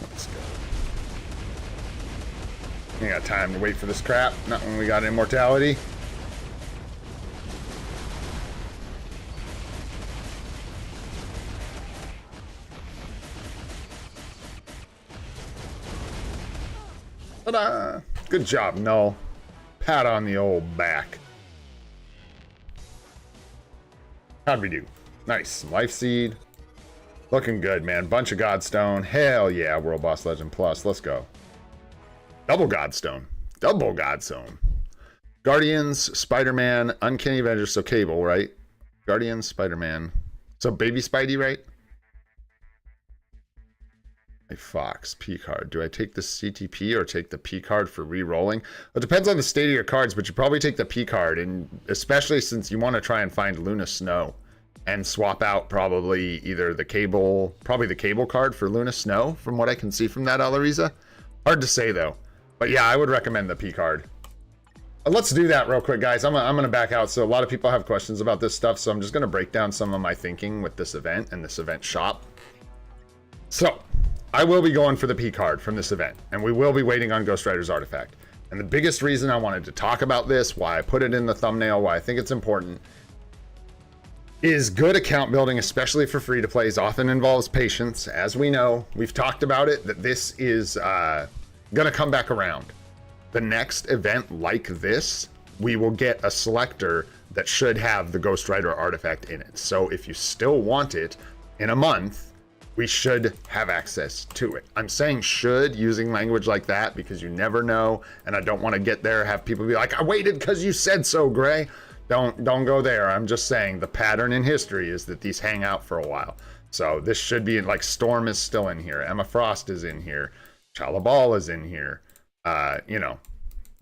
Let's go. Ain't got time to wait for this crap. Not when we got immortality. Ta-da! Good job, Null. Pat on the old back. How'd we do? Nice. Life Seed. Looking good, man. Bunch of Godstone. Hell yeah, World Boss Legend Plus. Let's go. Double Godstone. Double Godstone. Guardians, Spider-Man, Uncanny Avengers, so Cable, right? Guardians, Spider-Man. So Baby Spidey, right? A Fox, P-Card. Do I take the CTP or take the P-Card for re-rolling? It depends on the state of your cards, but you probably take the P-Card, and especially since you want to try and find Luna Snow and swap out probably either the Cable, probably the Cable card for Luna Snow, from what I can see from that Alariza. Hard to say, though. But yeah, I would recommend the P-Card. Let's do that real quick, guys. I'm gonna back out. So a lot of people have questions about this stuff, so I'm just going to break down some of my thinking with this event and this event shop. So I will be going for the P card from this event, and we will be waiting on Ghost Rider's artifact. And the biggest reason I wanted to talk about this, why I put it in the thumbnail, why I think it's important, is good account building, especially for free-to-plays, often involves patience. As we know, we've talked about it, that this is going to come back around. The next event like this, we will get a selector that should have the Ghost Rider artifact in it. So if you still want it in a month, we should have access to it. I'm saying should, using language like that, because you never know, and I don't want to get there, have people be like, I waited because you said so, Gray. Don't go there. I'm just saying the pattern in history is that these hang out for a while. So this should be, like, Storm is still in here. Emma Frost is in here. Chalabal is in here. You know,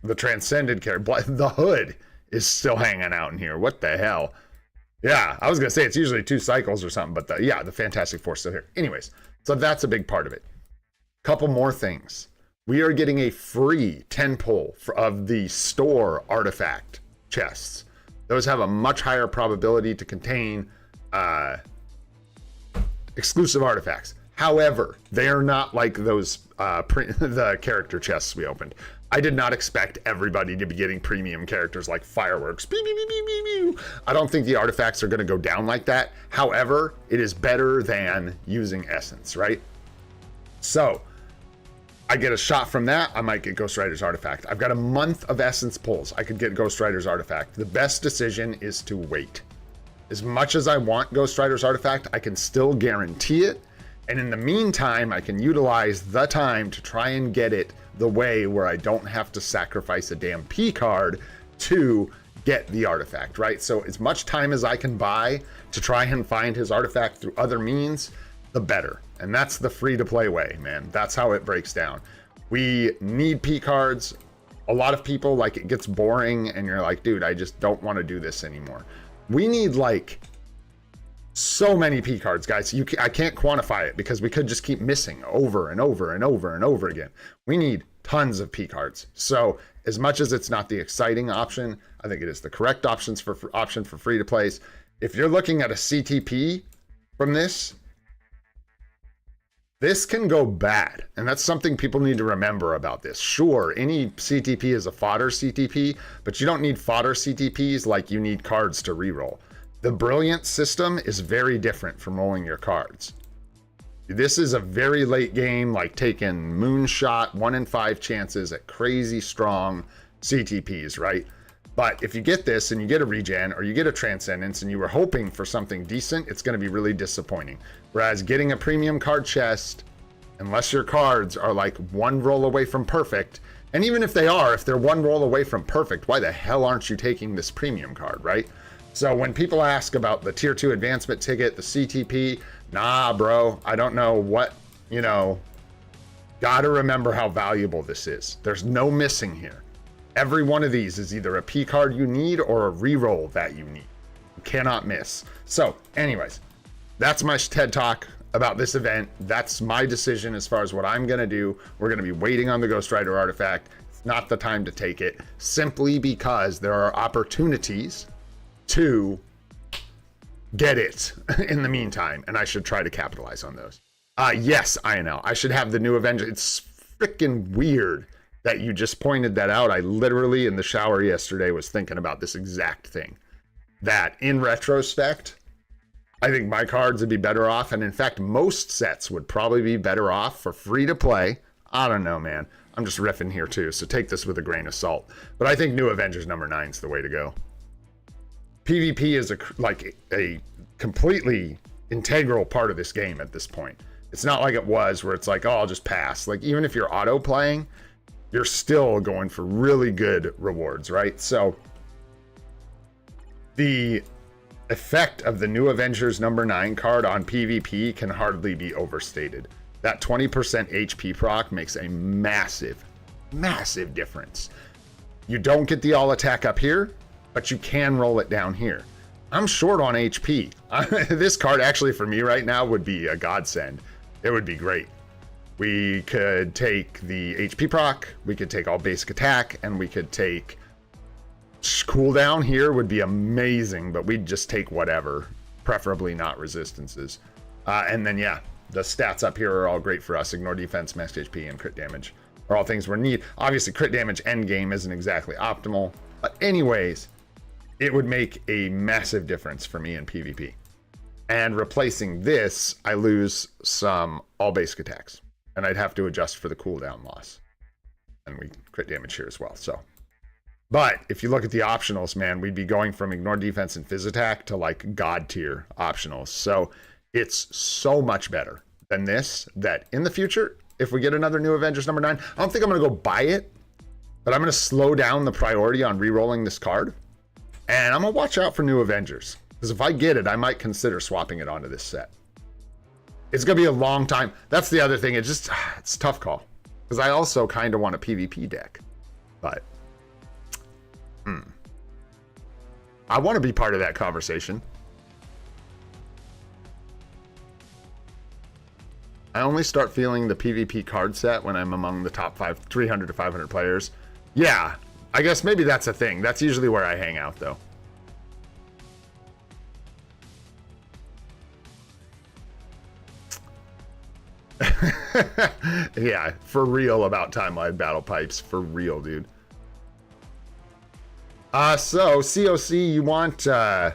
the Transcended character, the Hood is still hanging out in here. What the hell? Yeah, I was going to say it's usually 2 cycles or something, but the Fantastic Four still here. Anyways, so that's a big part of it. Couple more things. We are getting a free 10 pull of the store artifact chests. Those have a much higher probability to contain exclusive artifacts. However, they are not like those the character chests we opened. I did not expect everybody to be getting premium characters like fireworks. Beep, beep, beep, beep, beep, beep. I don't think the artifacts are going to go down like that. However, it is better than using Essence, right? So I get a shot from that. I might get Ghost Rider's artifact. I've got a month of Essence pulls. I could get Ghost Rider's artifact. The best decision is to wait. As much as I want Ghost Rider's artifact, I can still guarantee it. And in the meantime, I can utilize the time to try and get it the way where I don't have to sacrifice a damn P card to get the artifact, right? So as much time as I can buy to try and find his artifact through other means, the better. And that's the free-to-play way, man. That's how it breaks down. We need P cards. A lot of people, like, it gets boring and you're like, dude, I just don't want to do this anymore. We need, like, so many P cards, guys. I can't quantify it because we could just keep missing over and over and over and over again. We need tons of P cards. So as much as it's not the exciting option, I think it is the correct option for free to plays. If you're looking at a CTP from this can go bad. And that's something people need to remember about this. Sure, any CTP is a fodder CTP, but you don't need fodder CTPs like you need cards to reroll. The Brilliant system is very different from rolling your cards. This is a very late game, like taking moonshot 1 in 5 chances at crazy strong CTPs, right? But if you get this and you get a regen or you get a transcendence and you were hoping for something decent, it's going to be really disappointing. Whereas getting a premium card chest, unless your cards are like 1 roll away from perfect, and even if they are, if they're 1 roll away from perfect, why the hell aren't you taking this premium card, right? So when people ask about the tier 2 advancement ticket, the CTP, nah, bro, I don't know what, you know, gotta remember how valuable this is. There's no missing here. Every one of these is either a P card you need or a reroll that you need. You cannot miss. So anyways, that's my TED Talk about this event. That's my decision as far as what I'm gonna do. We're gonna be waiting on the Ghost Rider artifact. It's not the time to take it, simply because there are opportunities to get it in the meantime, and I should try to capitalize on those. Yes, INL, I should have the new Avenger. It's freaking weird that you just pointed that out. I literally in the shower yesterday was thinking about this exact thing. That in retrospect, I think my cards would be better off. And in fact, most sets would probably be better off for free to play. I don't know, man. I'm just riffing here too, so take this with a grain of salt. But I think New Avengers number 9 is the way to go. PvP is a completely integral part of this game at this point. It's not like it was where it's like, oh, I'll just pass. Like, even if you're auto playing, you're still going for really good rewards, right? So the effect of the New Avengers number 9 card on PvP can hardly be overstated. That 20% HP proc makes a massive, massive difference. You don't get the all attack up here, but you can roll it down here. I'm short on HP. This card actually for me right now would be a godsend. It would be great. We could take the HP proc, we could take all basic attack, and we could take cooldown here would be amazing, but we'd just take whatever, preferably not resistances. And then yeah, the stats up here are all great for us. Ignore defense, max HP, and crit damage are all things we need. Obviously, crit damage end game isn't exactly optimal, but anyways, it would make a massive difference for me in PvP. And replacing this, I lose some all basic attacks, and I'd have to adjust for the cooldown loss. And we crit damage here as well. So, but if you look at the optionals, man, we'd be going from ignore defense and phys attack to like god tier optionals. So it's so much better than this that in the future, if we get another New Avengers number 9, I don't think I'm going to go buy it, but I'm going to slow down the priority on re-rolling this card. And I'm going to watch out for New Avengers, because if I get it, I might consider swapping it onto this set. It's going to be a long time. That's the other thing. It's a tough call, because I also kind of want a PvP deck, but I want to be part of that conversation. I only start feeling the PvP card set when I'm among the top 300 to 500 players. Yeah, I guess maybe that's a thing. That's usually where I hang out, though. Yeah, for real about timeline battle pipes. For real, dude. So COC, you want about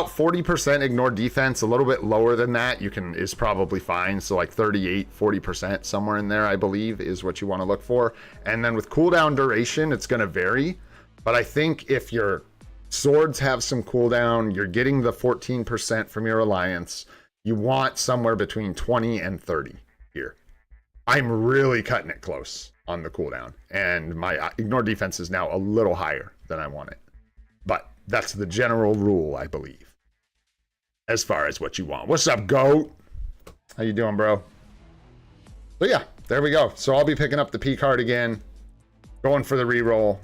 40% ignore defense. A little bit lower than that is probably fine. So like 38-40%, somewhere in there, I believe, is what you want to look for. And then with cooldown duration, it's going to vary, but I think if your swords have some cooldown, you're getting the 14% from your alliance, you want somewhere between 20 and 30 here. I'm really cutting it close on the cooldown, and my ignore defense is now a little higher than I want it, but that's the general rule, I believe, as far as what you want. What's up, GOAT? How you doing, bro? But yeah, there we go. So I'll be picking up the PCard again, going for the reroll.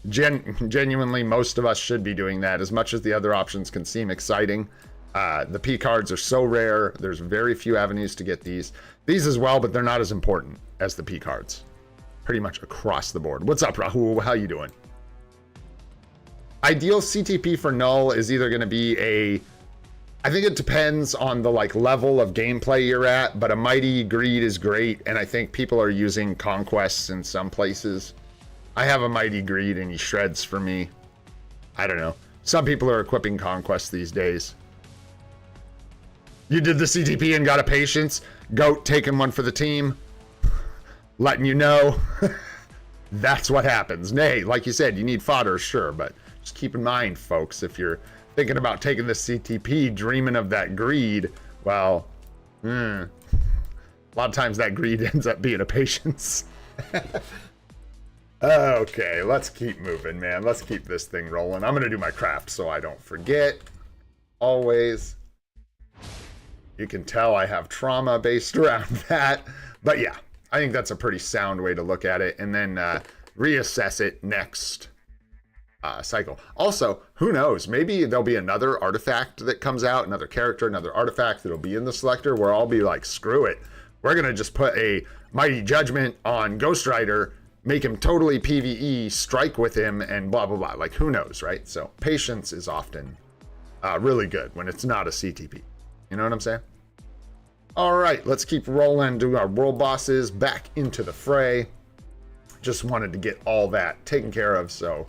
Genuinely, most of us should be doing that, as much as the other options can seem exciting. The PCards are so rare. There's very few avenues to get these. These as well, but they're not as important as the PCards. Pretty much across the board. What's up, Rahul? How you doing? Ideal CTP for null is either going to be I think it depends on the like level of gameplay you're at, but a Mighty Greed is great, and I think people are using Conquests in some places. I have a Mighty Greed and he shreds for me. I don't know. Some people are equipping Conquests these days. You did the CTP and got a Patience. GOAT taking one for the team. Letting you know. That's what happens. Nay, like you said, you need fodder, sure, but just keep in mind, folks, if you're thinking about taking the CTP, dreaming of that greed, well, a lot of times that greed ends up being a Patience. Okay, let's keep moving, man. Let's keep this thing rolling. I'm going to do my craft so I don't forget. Always. You can tell I have trauma based around that. But yeah, I think that's a pretty sound way to look at it. And then reassess it next cycle. Also, who knows? Maybe there'll be another artifact that comes out, another character, another artifact that'll be in the selector where I'll be like, screw it. We're going to just put a Mighty Judgment on Ghost Rider, make him totally PvE, strike with him, and blah, blah, blah. Like, who knows, right? So patience is often really good when it's not a CTP. You know what I'm saying? All right, let's keep rolling. Do our world bosses back into the fray. Just wanted to get all that taken care of, so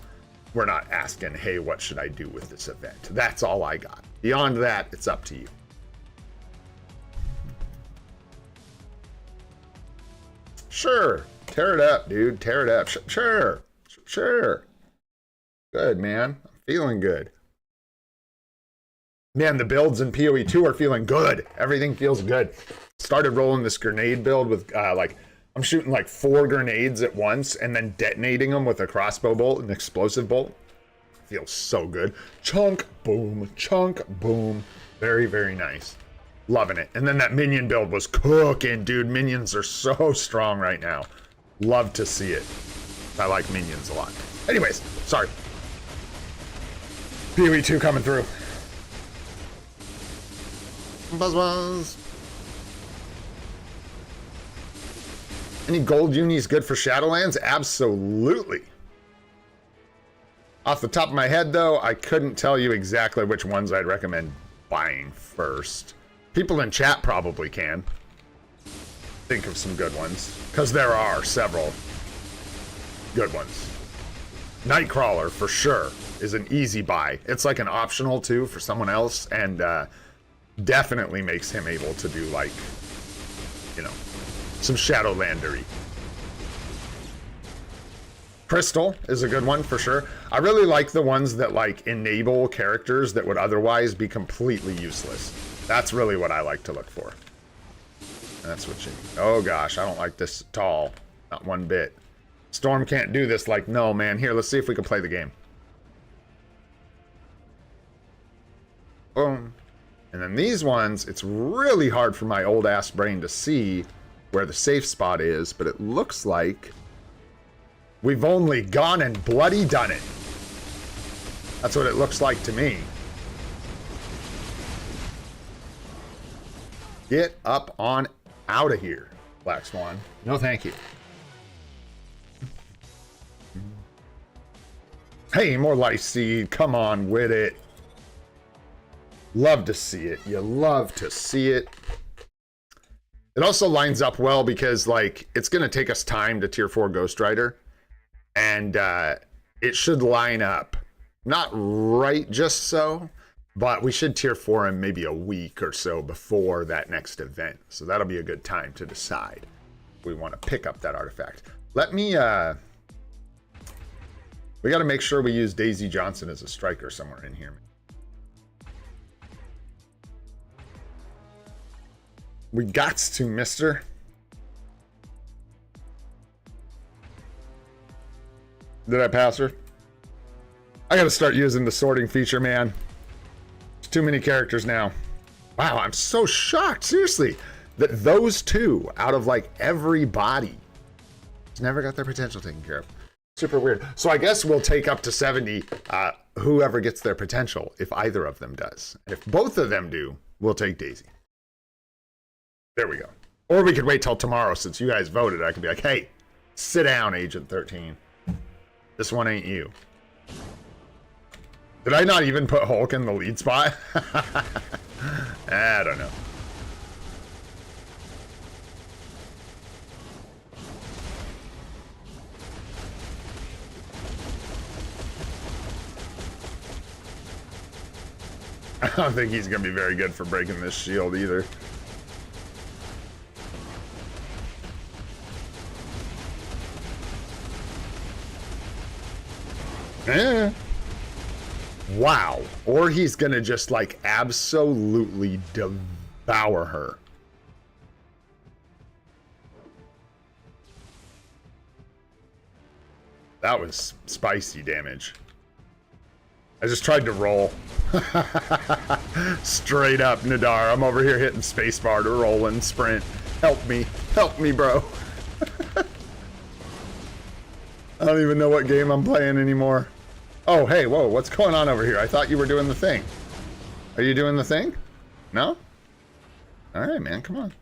we're not asking, hey, what should I do with this event? That's all I got. Beyond that, it's up to you. Sure. Tear it up, dude. Tear it up. Sure. Sure. Good, man. I'm feeling good. Man, the builds in PoE 2 are feeling good. Everything feels good. Started rolling this grenade build with, I'm shooting like 4 grenades at once and then detonating them with a crossbow bolt and explosive bolt. Feels so good. Chunk, boom, chunk, boom. Very, very nice. Loving it. And then that minion build was cooking, dude. Minions are so strong right now. Love to see it. I like minions a lot. Anyways, sorry. PoE 2 coming through. Buzz buzz. Any gold unis good for Shadowlands? Absolutely. Off the top of my head, though, I couldn't tell you exactly which ones I'd recommend buying first. People in chat probably can. Think of some good ones, because there are several good ones. Nightcrawler, for sure, is an easy buy. It's like an optional, too, for someone else, and definitely makes him able to do, like, you know, some Shadowlandery. Crystal is a good one for sure. I really like the ones that like enable characters that would otherwise be completely useless. That's really what I like to look for. And that's what you need. Oh gosh, I don't like this at all. Not one bit. Storm can't do this. Like, no, man. Here, let's see if we can play the game. Boom. And then these ones, it's really hard for my old ass brain to see where the safe spot is, but it looks like we've only gone and bloody done it. That's what it looks like to me. Get up on out of here, Black Swan. No, thank you. Hey, more life seed. Come on with it. Love to see it. You love to see it. It also lines up well because, like, it's going to take us time to tier 4 Ghost Rider. And it should line up. Not right just so, but we should tier 4 him maybe a week or so before that next event. So that'll be a good time to decide if we want to pick up that artifact. Let me, we got to make sure we use Daisy Johnson as a striker somewhere in here. We gots to, mister. Did I pass her? I gotta start using the sorting feature, man. There's too many characters now. Wow, I'm so shocked, seriously, that those two, out of like everybody, never got their potential taken care of. Super weird. So I guess we'll take up to 70, whoever gets their potential, if either of them does. If both of them do, we'll take Daisy. There we go. Or we could wait till tomorrow, since you guys voted. I could be like, hey, sit down, Agent 13. This one ain't you. Did I not even put Hulk in the lead spot? I don't know. I don't think he's going to be very good for breaking this shield either. Wow. Or he's gonna just like absolutely devour her. That was spicy damage. I just tried to roll. Straight up, Nadar. I'm over here hitting spacebar to roll and sprint. Help me, bro. I don't even know what game I'm playing anymore. Oh, hey, whoa, what's going on over here? I thought you were doing the thing. Are you doing the thing? No? All right, man, come on.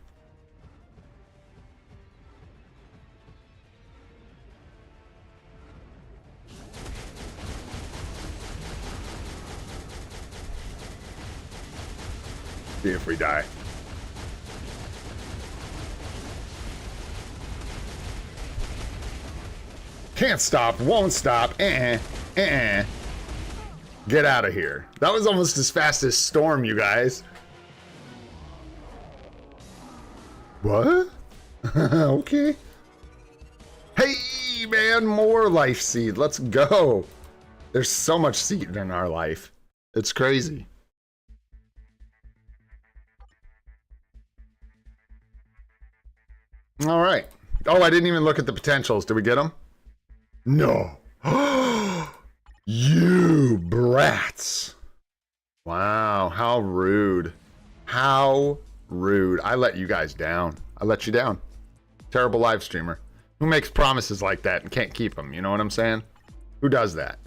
See if we die. Can't stop, won't stop. Get out of here. That was almost as fast as Storm, you guys. What? Okay. Hey, man, more life seed. Let's go. There's so much seed in our life. It's crazy. All right. Oh, I didn't even look at the potentials. Did we get them? No. You brats. Wow, how rude. How rude. I let you guys down. I let you down. Terrible live streamer. Who makes promises like that and can't keep them? You know what I'm saying? Who does that?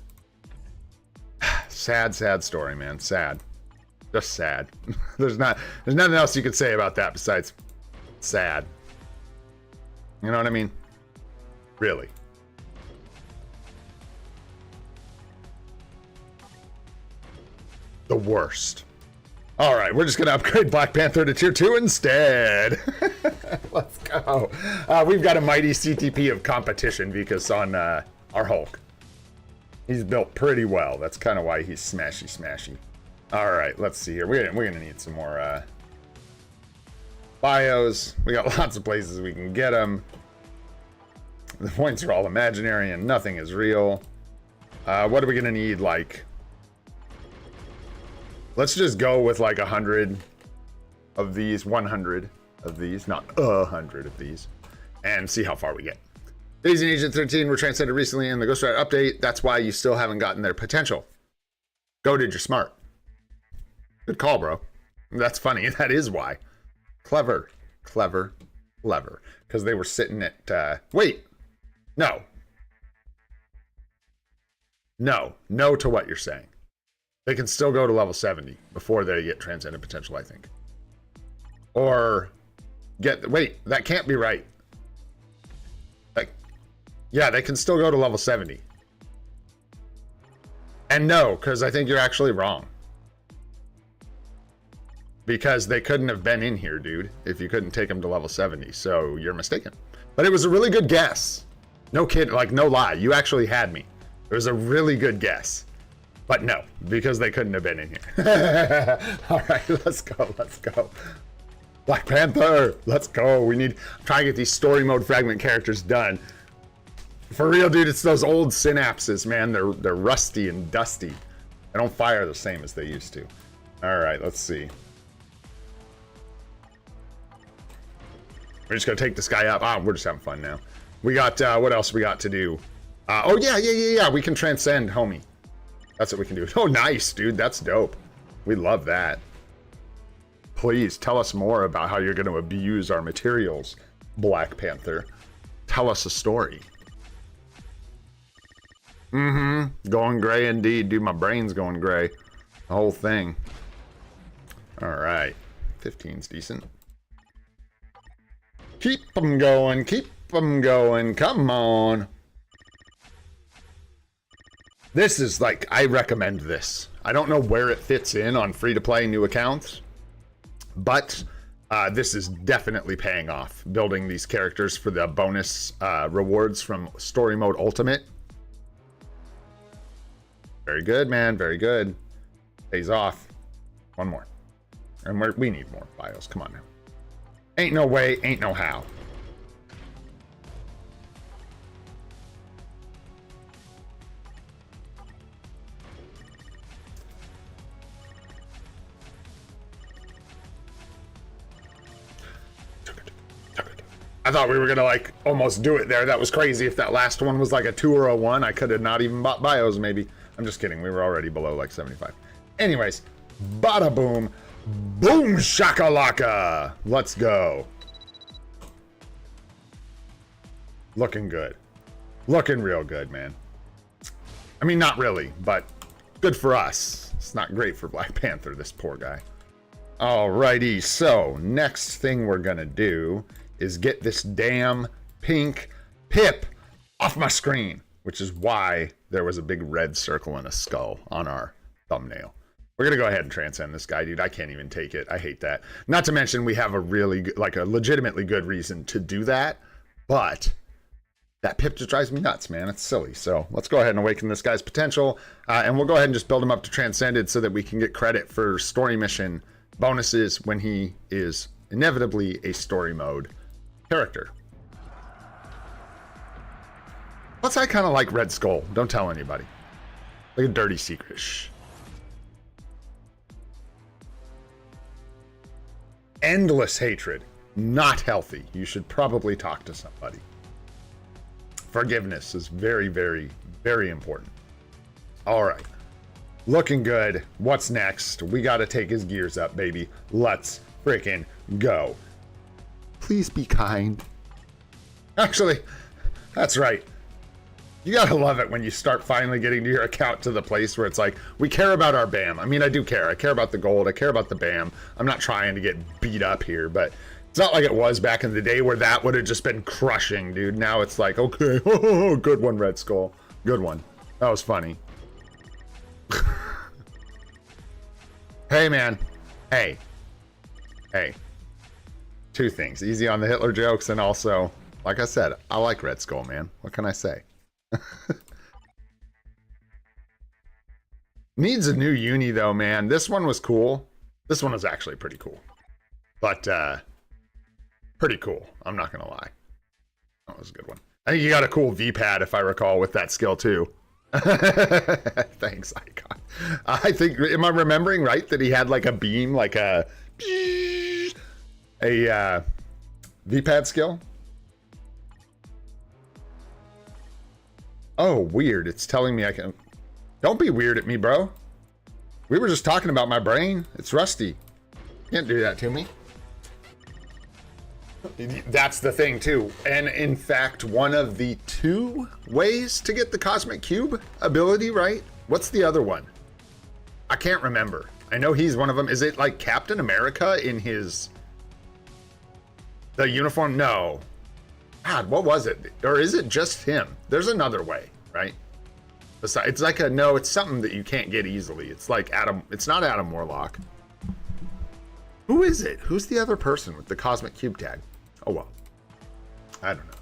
Sad, sad story, man. Sad. Just sad. There's nothing else you could say about that besides sad. You know what I mean? Really. The worst. All right, we're just going to upgrade Black Panther to tier 2 instead. Let's go. We've got a mighty CTP of competition because on our Hulk. He's built pretty well. That's kind of why he's smashy, smashy. All right, let's see here. We're going to need some more bios. We got lots of places we can get them. The points are all imaginary and nothing is real. What are we going to need, like... Let's just go with like 100 of these, 100 of these, not 100 of these, and see how far we get. Ladies and Agent 13 were transcended recently in the Ghost Rider update. That's why you still haven't gotten their potential. Goated, you're smart. Good call, bro. That's funny. That is why. Clever, clever, clever. Because they were sitting at, wait, no. No to what you're saying. They can still go to level 70 before they get transcendent potential, I think. Or wait, that can't be right. Like, yeah, they can still go to level 70. And no, because I think you're actually wrong. Because they couldn't have been in here, dude, if you couldn't take them to level 70. So you're mistaken. But it was a really good guess. No kid, like no lie. You actually had me. It was a really good guess. But no, because they couldn't have been in here. All right, let's go, let's go. Black Panther, let's go. We need, I'm trying to get these story mode fragment characters done. For real, dude, it's those old synapses, man. They're rusty and dusty. They don't fire the same as they used to. All right, let's see. We're just gonna take this guy up. We're just having fun now. We got, what else we got to do? Oh, yeah. We can transcend, homie. That's what we can do. Oh, nice, dude. That's dope. We love that. Please tell us more about how you're going to abuse our materials, Black Panther. Tell us a story. Going gray indeed, dude. My brain's going gray. The whole thing. All right. 15's decent. Keep them going. Keep them going. Come on. This is like, I recommend this. I don't know where it fits in on free-to-play new accounts, but this is definitely paying off. Building these characters for the bonus rewards from Story Mode Ultimate. Very good, man. Very good. Pays off. One more. And we need more bios. Come on now. Ain't no way, ain't no how. I thought we were gonna like almost do it there. That was crazy. If that last one was like a 2 or a 1, I could have not even bought bios maybe. I'm just kidding. We were already below like 75. Anyways, bada boom. Boom shakalaka. Let's go. Looking good. Looking real good, man. I mean, not really, but good for us. It's not great for Black Panther, this poor guy. Alrighty, so next thing we're gonna do is get this damn pink pip off my screen, which is why there was a big red circle and a skull on our thumbnail. We're gonna go ahead and transcend this guy, dude. I can't even take it. I hate that. Not to mention we have a really good, like a legitimately good reason to do that, but That pip just drives me nuts, man. It's silly. So let's go ahead and awaken this guy's potential. And we'll go ahead and just build him up to transcended so that we can get credit for story mission bonuses when he is inevitably a story mode character. Plus, I kind of like Red Skull. Don't tell anybody. Like a dirty secret. Shh. Endless hatred. Not healthy. You should probably talk to somebody. Forgiveness is very, very, very important. All right. Looking good. What's next? We got to take his gears up, baby. Let's freaking go. Please be kind. Actually, that's right. You gotta love it when you start finally getting to your account to the place where it's like, we care about our BAM. I mean, I do care. I care about the gold. I care about the BAM. I'm not trying to get beat up here, but it's not like it was back in the day where that would have just been crushing, dude. Now it's like, okay, good one, Red Skull. Good one. That was funny. Hey, man. Hey. Hey. Two things. Easy on the Hitler jokes, and also, like I said, I like Red Skull, man. What can I say? Needs a new uni though, man. This one was cool. This one was actually pretty cool. But pretty cool. I'm not gonna lie. That was a good one. I think you got a cool V-pad if I recall with that skill too. Thanks, Icon. I think, am I remembering right that he had like a beam, like a V-pad skill? Oh, weird. It's telling me I can... Don't be weird at me, bro. We were just talking about my brain. It's rusty. Can't do that to me. That's the thing, too. And in fact, one of the 2 ways to get the Cosmic Cube ability, right? What's the other one? I can't remember. I know he's one of them. Is it like Captain America in his... the uniform? No. God, what was it? Or is it just him? There's another way, right? It's like a, no, it's something that you can't get easily. It's like Adam, it's not Adam Warlock. Who is it? Who's the other person with the Cosmic Cube tag? Oh, well. I don't know.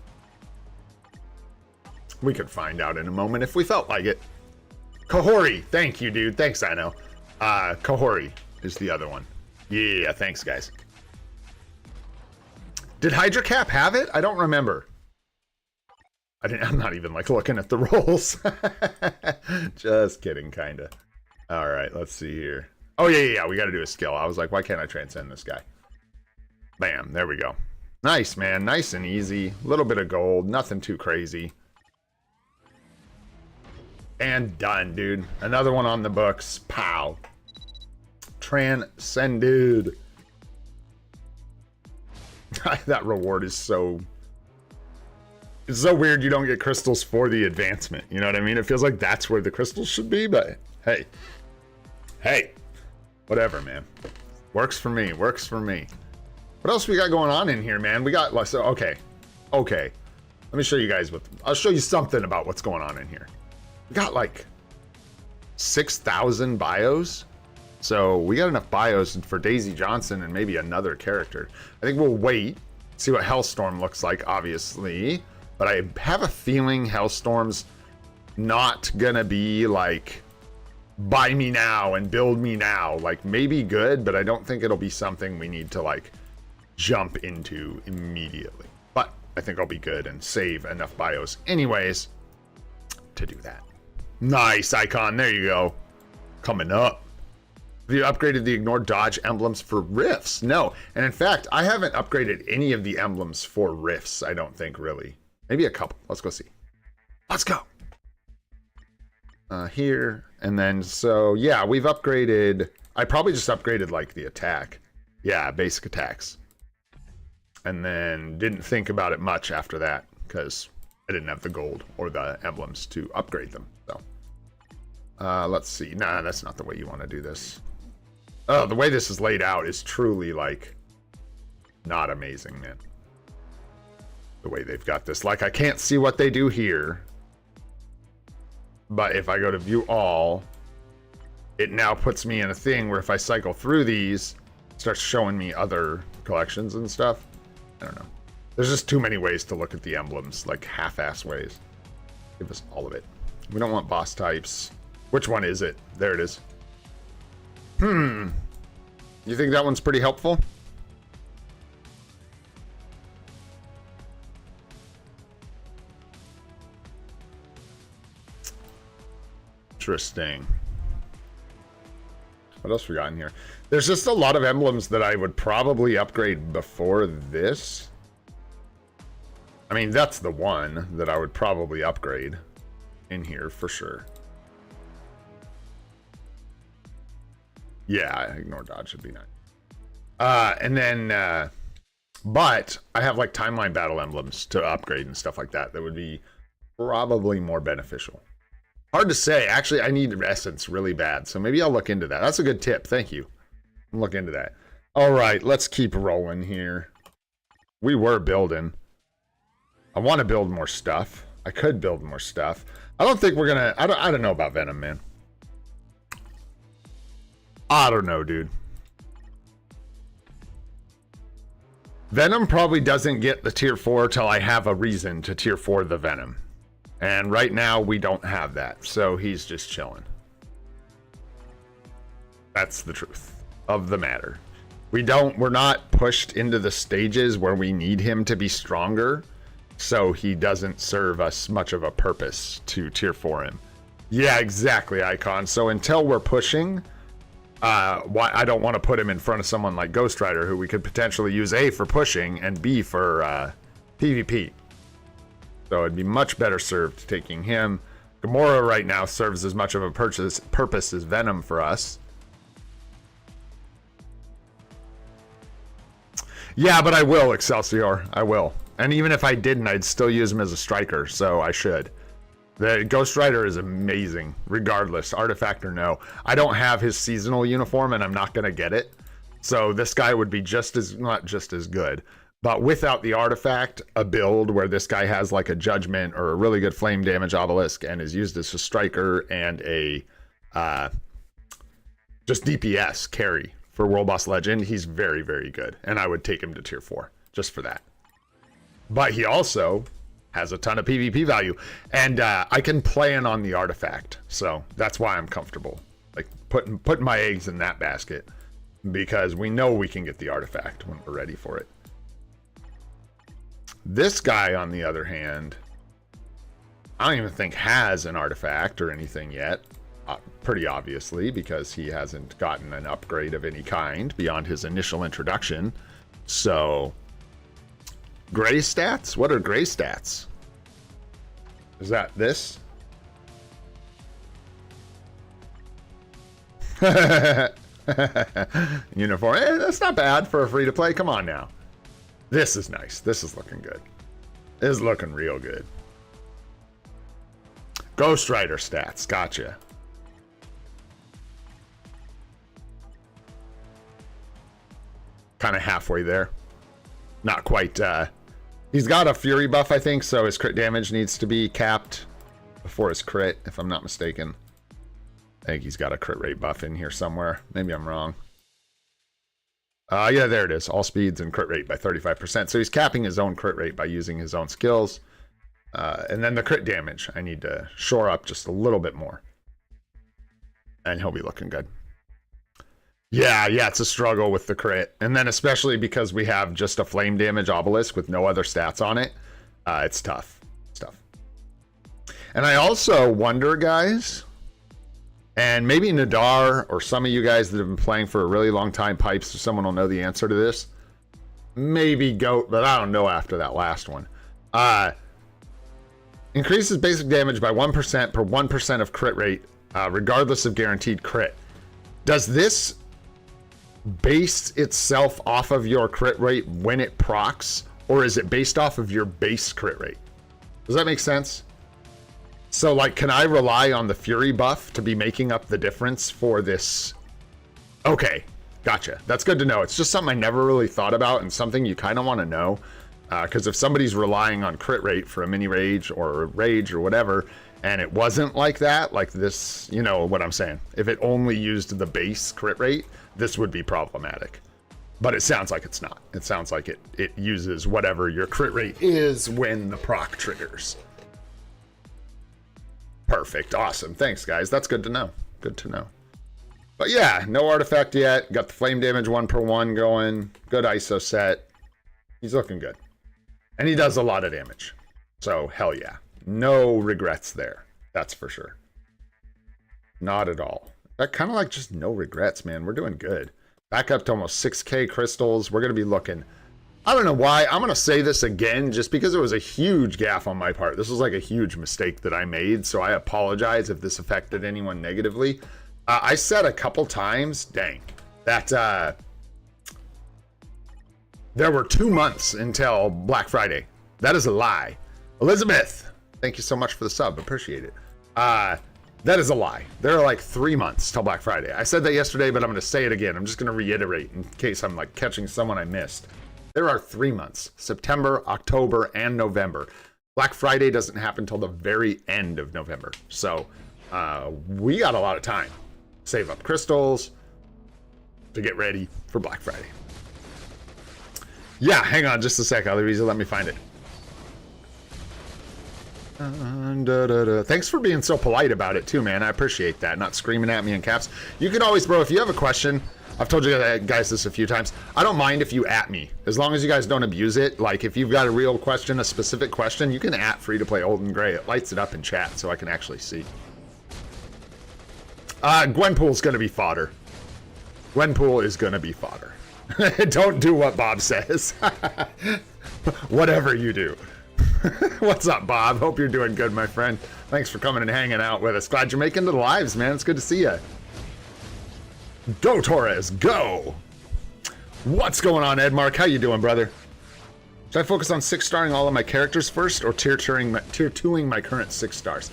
We could find out in a moment if we felt like it. Kahori. Thank you, dude. Thanks, I know. Kahori is the other one. Yeah, thanks, guys. Did Hydra Cap have it? I don't remember. I'm not even like looking at the rolls. Just kidding, kinda. All right, let's see here. Oh yeah. We got to do a skill. I was like, why can't I transcend this guy? Bam, there we go. Nice, man. Nice and easy. A little bit of gold. Nothing too crazy. And done, dude. Another one on the books. Pow. Transcended. That reward is so... It's so weird you don't get crystals for the advancement. You know what I mean? It feels like that's where the crystals should be, but hey. Hey. Whatever, man. Works for me. Works for me. What else we got going on in here, man? We got... So, okay. Okay. Let me show you guys what... I'll show you something about what's going on in here. We got like 6,000 bios. So we got enough bios for Daisy Johnson and maybe another character. I think we'll wait, see what Hellstorm looks like, obviously. But I have a feeling Hellstorm's not gonna be like, buy me now and build me now. Like, maybe good, but I don't think it'll be something we need to like jump into immediately. But I think I'll be good and save enough bios anyways to do that. Nice, Icon. There you go. Coming up. Have you upgraded the ignore dodge emblems for rifts? No. And in fact, I haven't upgraded any of the emblems for rifts, I don't think, really. Maybe a couple. Let's go see. Let's go. Here. And then, so, yeah, we've upgraded. I probably just upgraded, like, the attack. Yeah, basic attacks. And then didn't think about it much after that, because I didn't have the gold or the emblems to upgrade them. So, let's see. Nah, that's not the way you want to do this. Oh, the way this is laid out is truly, like, not amazing, man. The way they've got this. Like, I can't see what they do here. But if I go to view all, it now puts me in a thing where if I cycle through these, it starts showing me other collections and stuff. I don't know. There's just too many ways to look at the emblems, like half-ass ways. Give us all of it. We don't want boss types. Which one is it? There it is. You think that one's pretty helpful? Interesting. What else we got in here? There's just a lot of emblems that I would probably upgrade before this. I mean, that's the one that I would probably upgrade in here for sure. Yeah, ignore dodge should be nice. And then, but I have like timeline battle emblems to upgrade and stuff like that. That would be probably more beneficial. Hard to say. Actually, I need essence really bad, so maybe I'll look into that. That's a good tip. Thank you. I'll look into that. All right, let's keep rolling here. We were building. I want to build more stuff. I could build more stuff. I don't think we're gonna. I don't know about Venom, man. I don't know, dude. Venom probably doesn't get the tier 4 till I have a reason to tier 4 the Venom. And right now we don't have that, so he's just chilling. That's the truth of the matter. We're not pushed into the stages where we need him to be stronger, so he doesn't serve us much of a purpose to tier 4 him. Yeah, exactly, Icon. So until we're pushing, I don't want to put him in front of someone like Ghost Rider, who we could potentially use A for pushing and B for PvP. So it'd be much better served taking him. Gamora right now serves as much of a purpose as Venom for us. Yeah, but I will, Excelsior. I will. And even if I didn't, I'd still use him as a striker, so I should. The Ghost Rider is amazing, regardless, artifact or no. I don't have his seasonal uniform, and I'm not going to get it. So this guy would be just as, not just as good. But without the artifact, a build where this guy has like a judgment or a really good flame damage obelisk and is used as a striker and a just DPS carry for World Boss Legend, he's very, very good. And I would take him to tier 4 just for that. But he also has a ton of PvP value. And I can plan on the artifact. So that's why I'm comfortable. Like putting my eggs in that basket. Because we know we can get the artifact when we're ready for it. This guy, on the other hand, I don't even think has an artifact or anything yet. Pretty obviously, because he hasn't gotten an upgrade of any kind beyond his initial introduction. So, gray stats? What are gray stats? Is that this? Uniform. That's not bad for a free-to-play. Come on now. This is nice. This is looking good. This is looking real good. Ghost Rider stats. Gotcha. Kind of halfway there. Not quite. He's got a Fury buff, I think, so his crit damage needs to be capped before his crit, if I'm not mistaken. I think he's got a crit rate buff in here somewhere. Maybe I'm wrong. Yeah, there it is. All speeds and crit rate by 35%. So he's capping his own crit rate by using his own skills. And then the crit damage, I need to shore up just a little bit more. And he'll be looking good. Yeah, it's a struggle with the crit. And then especially because we have just a flame damage obelisk with no other stats on it, it's tough. It's tough. And I also wonder, guys, and maybe Nadar or some of you guys that have been playing for a really long time, Pipes, or someone will know the answer to this. Maybe Goat, but I don't know after that last one. Increases basic damage by 1% per 1% of crit rate, regardless of guaranteed crit. Does this base itself off of your crit rate when it procs, or is it based off of your base crit rate? Does that make sense? So, like, can I rely on the Fury buff to be making up the difference for this? Okay, gotcha. That's good to know. It's just something I never really thought about and something you kind of want to know. Because if somebody's relying on crit rate for a mini rage or whatever, and it wasn't like that, like this, you know what I'm saying. If it only used the base crit rate, this would be problematic. But it sounds like it's not. It sounds like it uses whatever your crit rate is when the proc triggers. Perfect. Awesome. Thanks, guys. That's good to know. Good to know. But yeah, no artifact yet. Got the flame damage 1/1 going. Good ISO set. He's looking good. And he does a lot of damage. So, hell yeah. No regrets there. That's for sure. Not at all. That kind of like just no regrets, man. We're doing good. Back up to almost 6K crystals. We're going to be looking... I don't know why. I'm going to say this again just because it was a huge gaffe on my part. This was like a huge mistake that I made, so I apologize if this affected anyone negatively. I said a couple times, dang, that there were 2 months until Black Friday. That is a lie. Elizabeth, thank you so much for the sub. Appreciate it. That is a lie. There are like 3 months till Black Friday. I said that yesterday, but I'm going to say it again. I'm just going to reiterate in case I'm like catching someone I missed. There are 3 months, September, October, and November. Black Friday doesn't happen till the very end of November. So we got a lot of time. Save up crystals to get ready for Black Friday. Yeah, hang on just a sec, Aloysia. Let me find it. Thanks for being so polite about it too, man. I appreciate that. Not screaming at me in caps. You can always, bro, if you have a question, I've told you guys this a few times. I don't mind if you at me, as long as you guys don't abuse it. Like if you've got a real question, a specific question, you can at Free to Play Old and Gray. It lights it up in chat so I can actually see. Gwenpool's gonna be fodder. Gwenpool is gonna be fodder. Don't do what Bob says. Whatever you do. What's up, Bob? Hope you're doing good, my friend. Thanks for coming and hanging out with us. Glad you're making it to the lives, man. It's good to see you. Go, Torres, go! What's going on, Edmark? How you doing, brother? Should I focus on 6-starring all of my characters first, or tier 2ing my current 6 stars?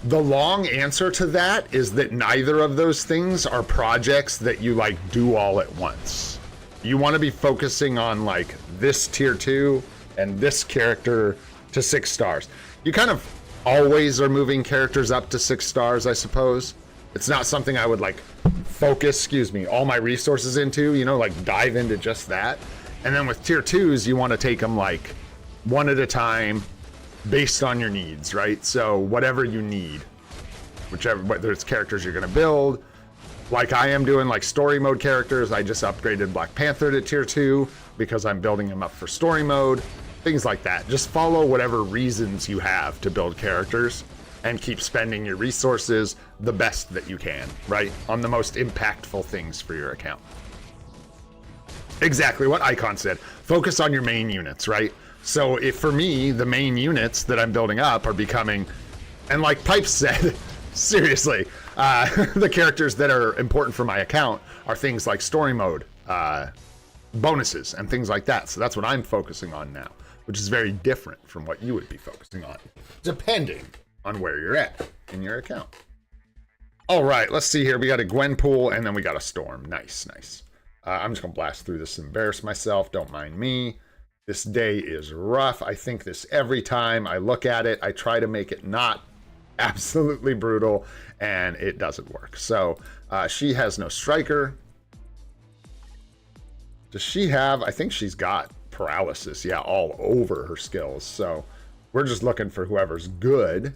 The long answer to that is that neither of those things are projects that you like do all at once. You want to be focusing on like this tier 2 and this character to 6 stars. You kind of always are moving characters up to 6 stars, I suppose. It's not something I would like focus, all my resources into, you know, like dive into just that. And then with tier 2s, you want to take them like one at a time based on your needs, right? So whatever you need, whichever, whether it's characters you're going to build, like I am doing like story mode characters. I just upgraded Black Panther to tier 2 because I'm building him up for story mode, things like that. Just follow whatever reasons you have to build characters and keep spending your resources the best that you can, right? On the most impactful things for your account. Exactly what Icon said. Focus on your main units, right? So if for me, the main units that I'm building up are becoming, and like Pipes said, seriously, the characters that are important for my account are things like story mode, bonuses, and things like that. So that's what I'm focusing on now, which is very different from what you would be focusing on, depending on where you're at in your account. All right, let's see here. We got a Gwenpool, and then we got a Storm. Nice, nice. I'm just gonna blast through this and embarrass myself. Don't mind me. This day is rough. I think this every time I look at it. I try to make it not absolutely brutal, and it doesn't work. So she has no striker. Does she have? I think she's got paralysis. Yeah, all over her skills. So we're just looking for whoever's good.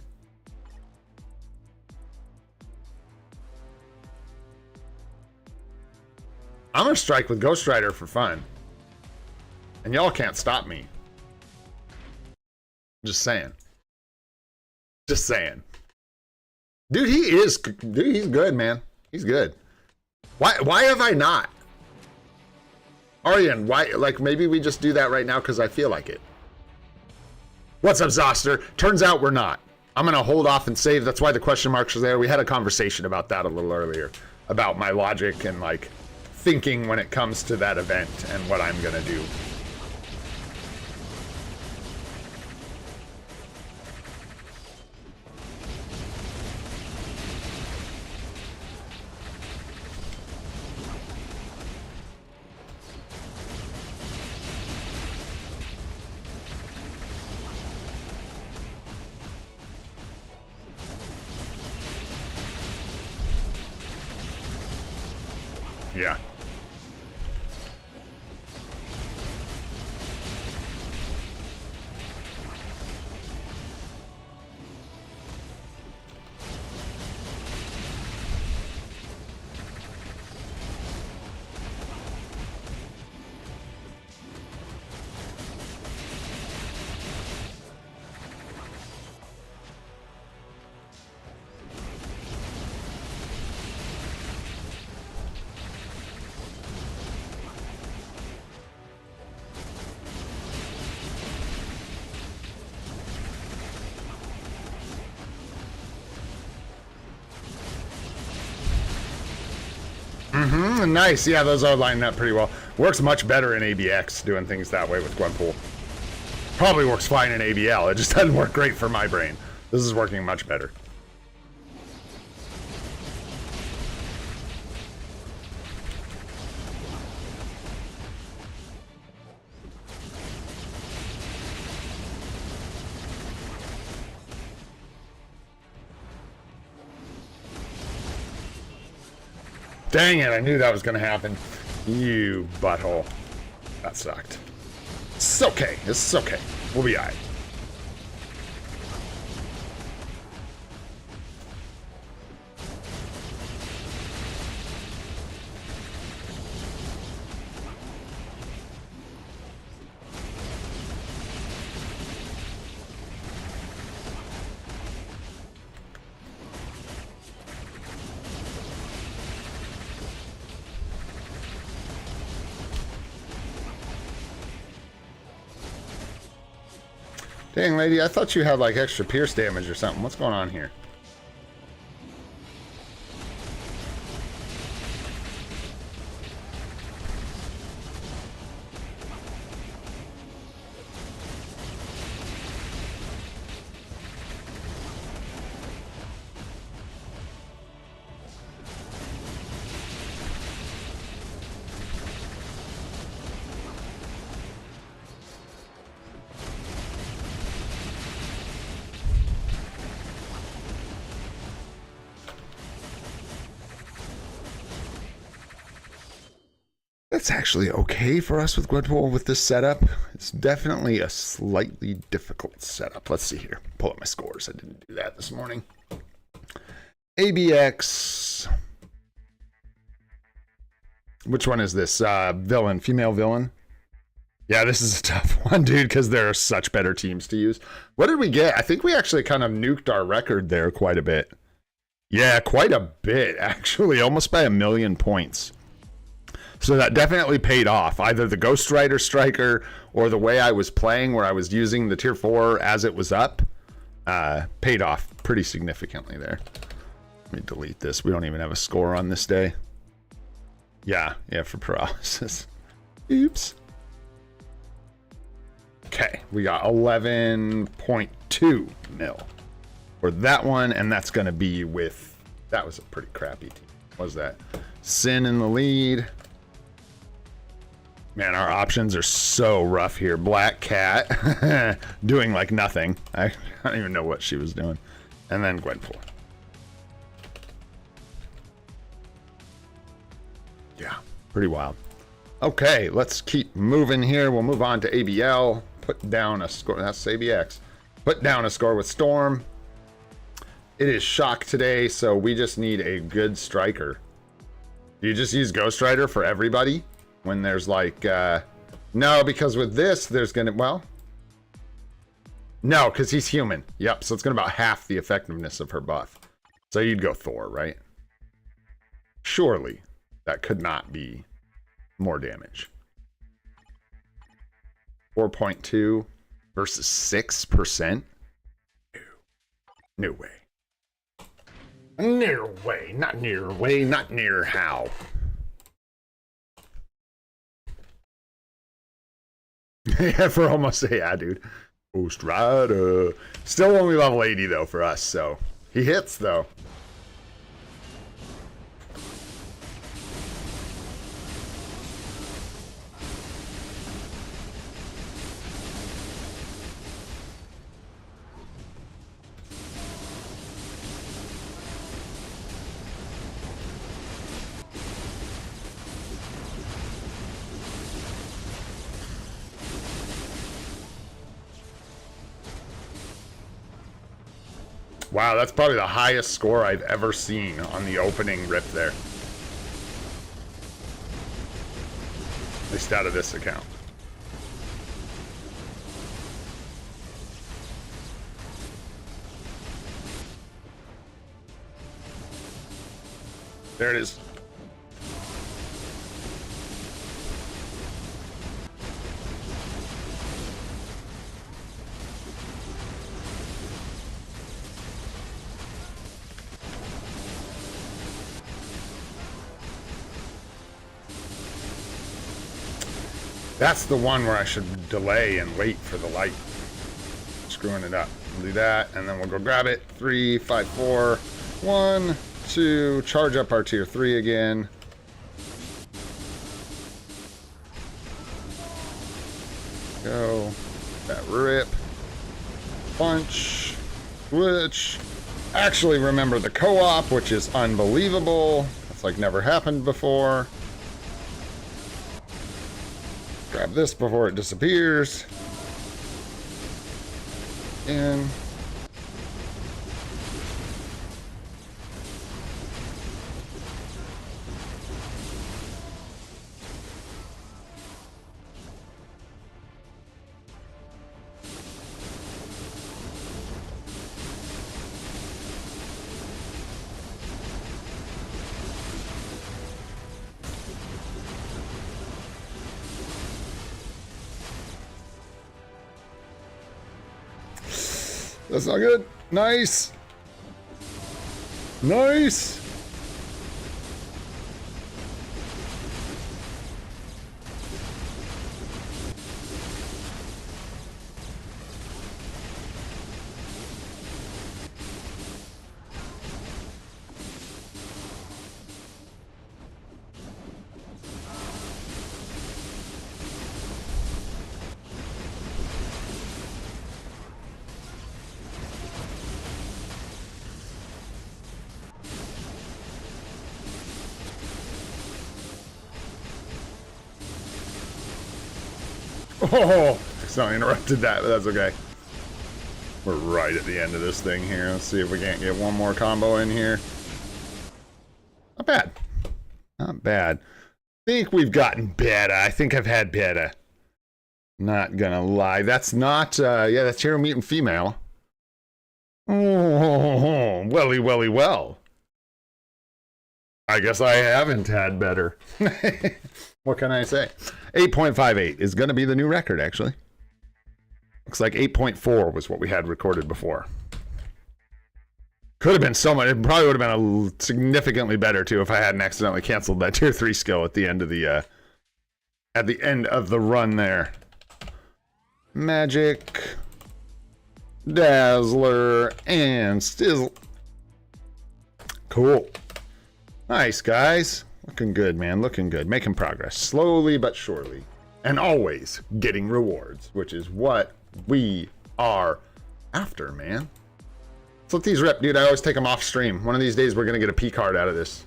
I'm gonna strike with Ghost Rider for fun. And y'all can't stop me. Just saying. Just saying. Dude, he's good, man. He's good. Why have I not? Aryan, why, like, maybe we just do that right now because I feel like it. What's up, Zoster? Turns out we're not. I'm gonna hold off and save. That's why the question marks are there. We had a conversation about that a little earlier, about my logic and like thinking when it comes to that event and what I'm gonna do. Yeah. Nice. Yeah, those are lining up pretty well. Works much better in ABX doing things that way with Gwenpool. Probably works fine in ABL. It just doesn't work great for my brain. This is working much better. Dang it, I knew that was gonna happen. You butthole. That sucked. It's okay. It's okay. We'll be alright. Dang, lady, I thought you had like extra pierce damage or something. What's going on here? That's actually okay for us with Gwenpool with this setup. It's definitely a slightly difficult setup. Let's see here. Pull up my scores. I didn't do that this morning. ABX. Which one is this? Villain, female villain. Yeah, this is a tough one, dude, because there are such better teams to use. What did we get? I think we actually kind of nuked our record there quite a bit. Yeah, quite a bit, actually. Almost by 1,000,000 points. So that definitely paid off. Either the Ghost Rider Striker or the way I was playing where I was using the tier 4 as it was up paid off pretty significantly there. Let me delete this. We don't even have a score on this day. Yeah, for paralysis. Oops. Okay, we got 11.2 mil for that one, and that's going to be with... That was a pretty crappy team. What was that? Sin in the lead. Man, our options are so rough here. Black Cat doing like nothing. I don't even know what she was doing. And then Gwenpool. Yeah, pretty wild. Okay, let's keep moving here. We'll move on to ABL. Put down a score. That's ABX. Put down a score with Storm. It is Shock today, so we just need a good striker. Do you just use Ghost Rider for everybody? When there's like, no, because with this, there's gonna, well, no, because he's human. Yep, so it's gonna about half the effectiveness of her buff. So you'd go Thor, right? Surely that could not be more damage. 4.2 versus 6%? No way. Near way, not near way, not near how. Yeah, for almost a, yeah, dude. Ghost Rider. Still only level 80 though for us, so he hits though. Wow, that's probably the highest score I've ever seen on the opening rip there. At least out of this account. There it is. That's the one where I should delay and wait for the light. Screwing it up. We'll do that, and then we'll go grab it. 3, 5, 4. 1, 2. Charge up our tier 3 again. Go. That rip. Punch. Switch. Actually remember the co-op, which is unbelievable. That's like never happened before. Grab this before it disappears. In. That's not good. Nice. Nice. Oh, accidentally interrupted that, but that's okay. We're right at the end of this thing here. Let's see if we can't get one more combo in here. Not bad. Not bad. I think we've gotten better. I think I've had better. Not gonna lie. That's not, yeah, that's hero mutant female. Oh, welly, welly, well. I guess I haven't had better. What can I say? 8.58 is going to be the new record, actually. Looks like 8.4 was what we had recorded before. Could have been so much. It probably would have been a significantly better, too, if I hadn't accidentally canceled that tier 3 skill at the end of the run there. Magic, Dazzler, and Stizzle. Cool. Nice, guys. Looking good, man. Looking good. Making progress. Slowly but surely. And always getting rewards, which is what we are after, man. Let's let these rip, dude. I always take them off stream. One of these days, we're going to get a PCard out of this.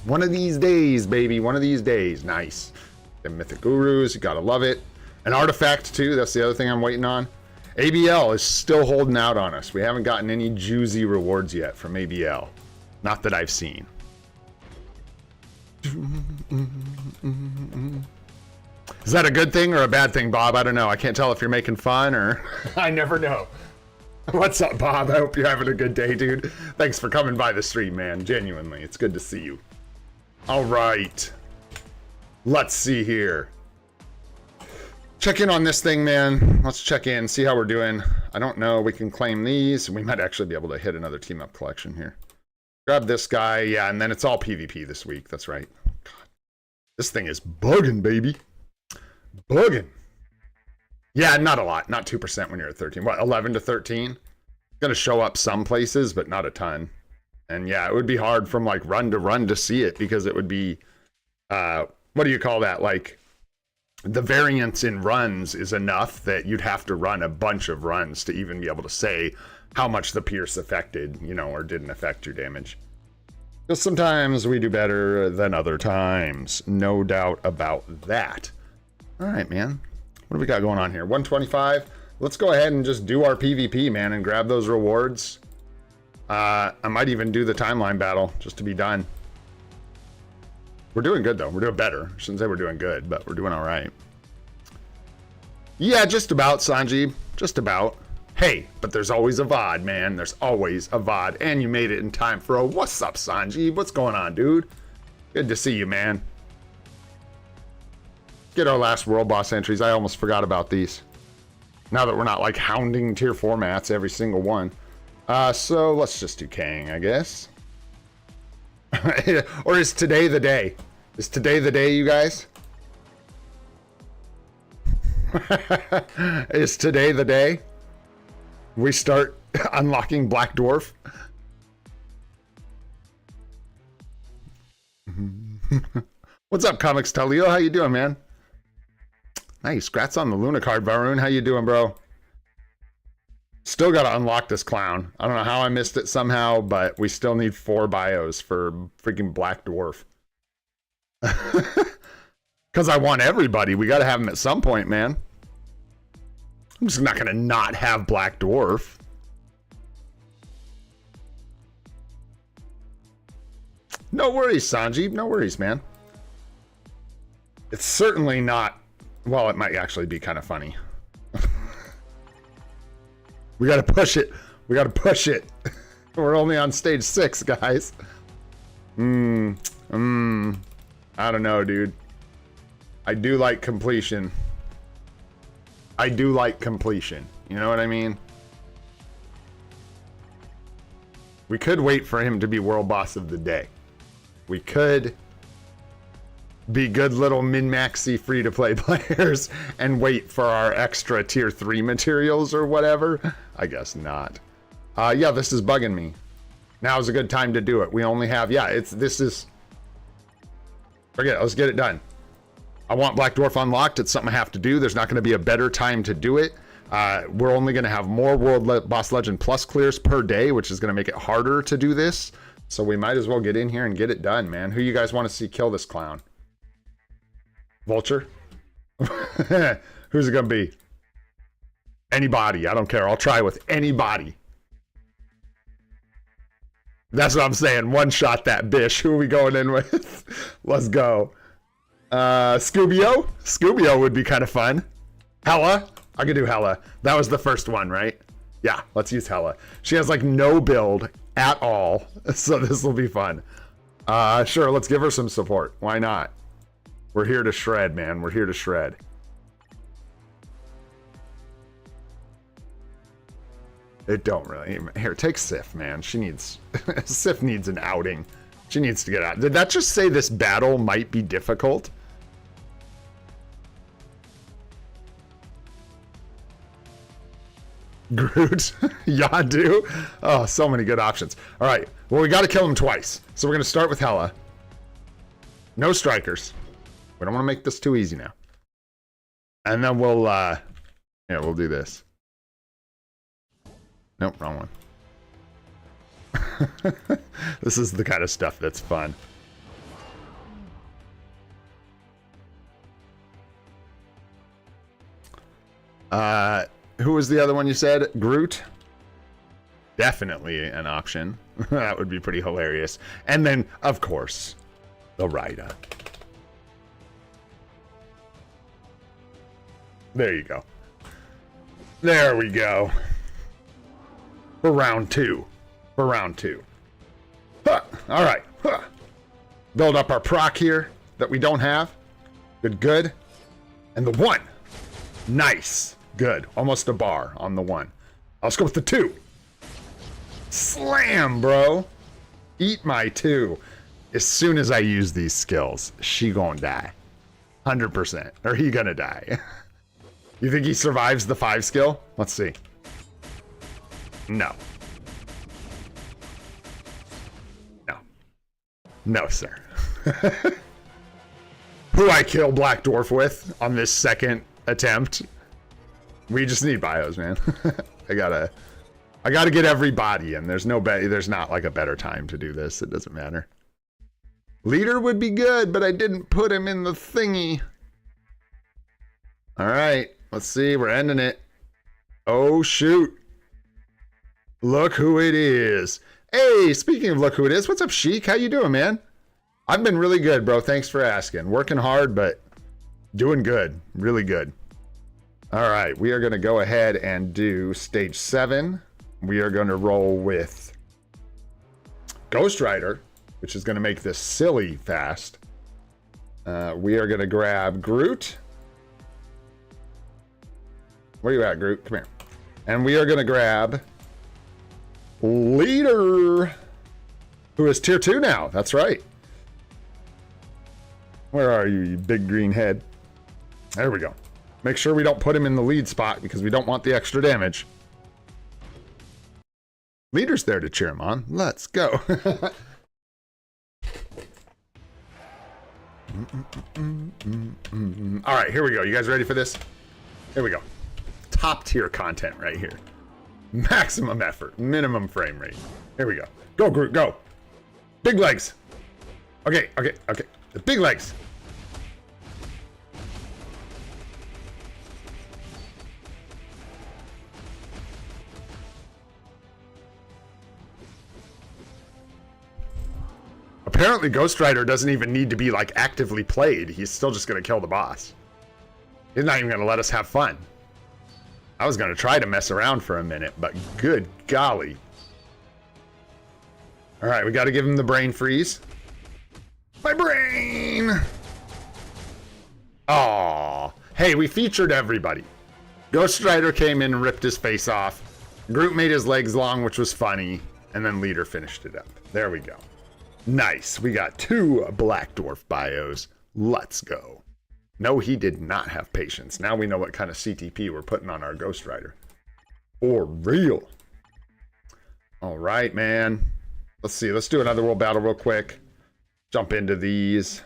One of these days, baby. One of these days. Nice. The Mythic Gurus. You got to love it. An artifact, too. That's the other thing I'm waiting on. ABL is still holding out on us. We haven't gotten any juicy rewards yet from ABL. Not that I've seen. Is that a good thing or a bad thing, Bob? I don't know. I can't tell if you're making fun or... I never know. What's up, Bob? I hope you're having a good day, dude. Thanks for coming by the stream, man. Genuinely. It's good to see you. All right. Let's see here. Check in on this thing, man. Let's check in, see how we're doing. I don't know. We can claim these. We might actually be able to hit another team-up collection here. Grab this guy, yeah, and then it's all PvP this week. That's right. God. This thing is bugging, baby. Bugging. Yeah, not a lot. Not 2% when you're at 13. What, 11 to 13? Gonna show up some places, but not a ton. And yeah, it would be hard from like run to run to see it because it would be, what do you call that? Like, the variance in runs is enough that you'd have to run a bunch of runs to even be able to say how much the pierce affected, you know, or didn't affect your damage. Because sometimes we do better than other times. No doubt about that. All right, man. What do we got going on here? 125. Let's go ahead and just do our PvP, man, and grab those rewards. I might even do the timeline battle just to be done. We're doing good, though. We're doing better. I shouldn't say we're doing good, but we're doing all right. Yeah, just about, Sanjeev. Just about. Hey, but there's always a VOD, man. There's always a VOD. And you made it in time for a what's up, Sanjeev? What's going on, dude? Good to see you, man. Get our last world boss entries. I almost forgot about these. Now that we're not, like, hounding tier 4 mats every single one. So let's just do Kang, I guess. Or is today the day? Is today the day, you guys? Is today the day we start unlocking Black Dwarf? What's up, Comics Talio? How you doing, man? Nice. Congrats on the Luna card, Varun. How you doing, bro? Still got to unlock this clown. I don't know how I missed it somehow, but we still need 4 bios for freaking Black Dwarf. Because I want everybody. We got to have them at some point, man. I'm just not going to not have Black Dwarf. No worries, Sanjeev. No worries, man. It's certainly not... Well, it might actually be kind of funny. We got to push it. We got to push it. We're only on stage 6, guys. I don't know, dude. I do like completion. I do like completion. You know what I mean? We could wait for him to be world boss of the day. We could be good little min-maxy free-to-play players and wait for our extra tier 3 materials or whatever. I guess not. Yeah, this is bugging me. Now's a good time to do it. We only have, yeah, this is, forget it, let's get it done. I want Black Dwarf unlocked. It's something I have to do. There's not going to be a better time to do it. We're only going to have more World Boss Legend Plus clears per day, which is going to make it harder to do this. So we might as well get in here and get it done, man. Who you guys want to see kill this clown? Vulture? Who's it going to be? Anybody. I don't care. I'll try with anybody. That's what I'm saying. One shot that bish. Who are we going in with? Let's go. Scooby-O? Scooby-O would be kind of fun. Hella? I could do Hella. That was the first one, right? Yeah, let's use Hella. She has like no build at all, so this will be fun. Sure, let's give her some support. Why not? We're here to shred, man. We're here to shred. It don't really. Here, take Sif, man. She needs... Sif needs an outing. She needs to get out. Did that just say this battle might be difficult? Groot, Yadu. Oh, so many good options. All right, well, we got to kill him twice. So we're going to start with Hela. No strikers. We don't want to make this too easy now. And then we'll, yeah, we'll do this. Nope, wrong one. This is the kind of stuff that's fun. Who was the other one you said? Groot? Definitely an option. That would be pretty hilarious. And then, of course, the Rida. There you go. There we go. For round 2. For round 2. Huh. All right. Huh. Build up our proc here that we don't have. Good, good. And the 1. Nice. Good. Almost a bar on the 1. Let's go with the 2. Slam, bro. Eat my 2. As soon as I use these skills, she gonna die. 100%. Or he gonna die. You think he survives the 5 skill? Let's see. No. No. No, sir. Who I kill Black Dwarf with on this second attempt? We just need bios, man. I gotta get everybody in. There's not like a better time to do this. It doesn't matter. Leader would be good, but I didn't put him in the thingy. All right, let's see. We're ending it. Oh, shoot. Look who it is. Hey, speaking of look who it is, what's up, Sheik? How you doing, man? I've been really good, bro. Thanks for asking. Working hard, but doing good. Really good. All right, we are going to go ahead and do stage 7. We are going to roll with Ghost Rider, which is going to make this silly fast. We are going to grab Groot. Where you at, Groot? Come here. And we are going to grab Leader, who is tier 2 now. That's right. Where are you, you big green head? There we go. Make sure we don't put him in the lead spot because we don't want the extra damage. Leader's there to cheer him on. Let's go. All right, here we go. You guys ready for this? Here we go. Top tier content right here. Maximum effort, minimum frame rate. Here we go. Go, Groot, go. Big legs. Okay. The big legs. Apparently Ghost Rider doesn't even need to be like actively played. He's still just going to kill the boss. He's not even going to let us have fun. I was going to try to mess around for a minute, but good golly. All right, we got to give him the brain freeze. My brain! Aw. Hey, we featured everybody. Ghost Rider came in and ripped his face off. Groot made his legs long, which was funny. And then Leader finished it up. There we go. Nice. We got 2 Black Dwarf bios. Let's go. No, he did not have patience. Now we know what kind of CTP we're putting on our Ghost Rider. For real. All right, man. Let's see. Let's do another world battle real quick. Jump into these.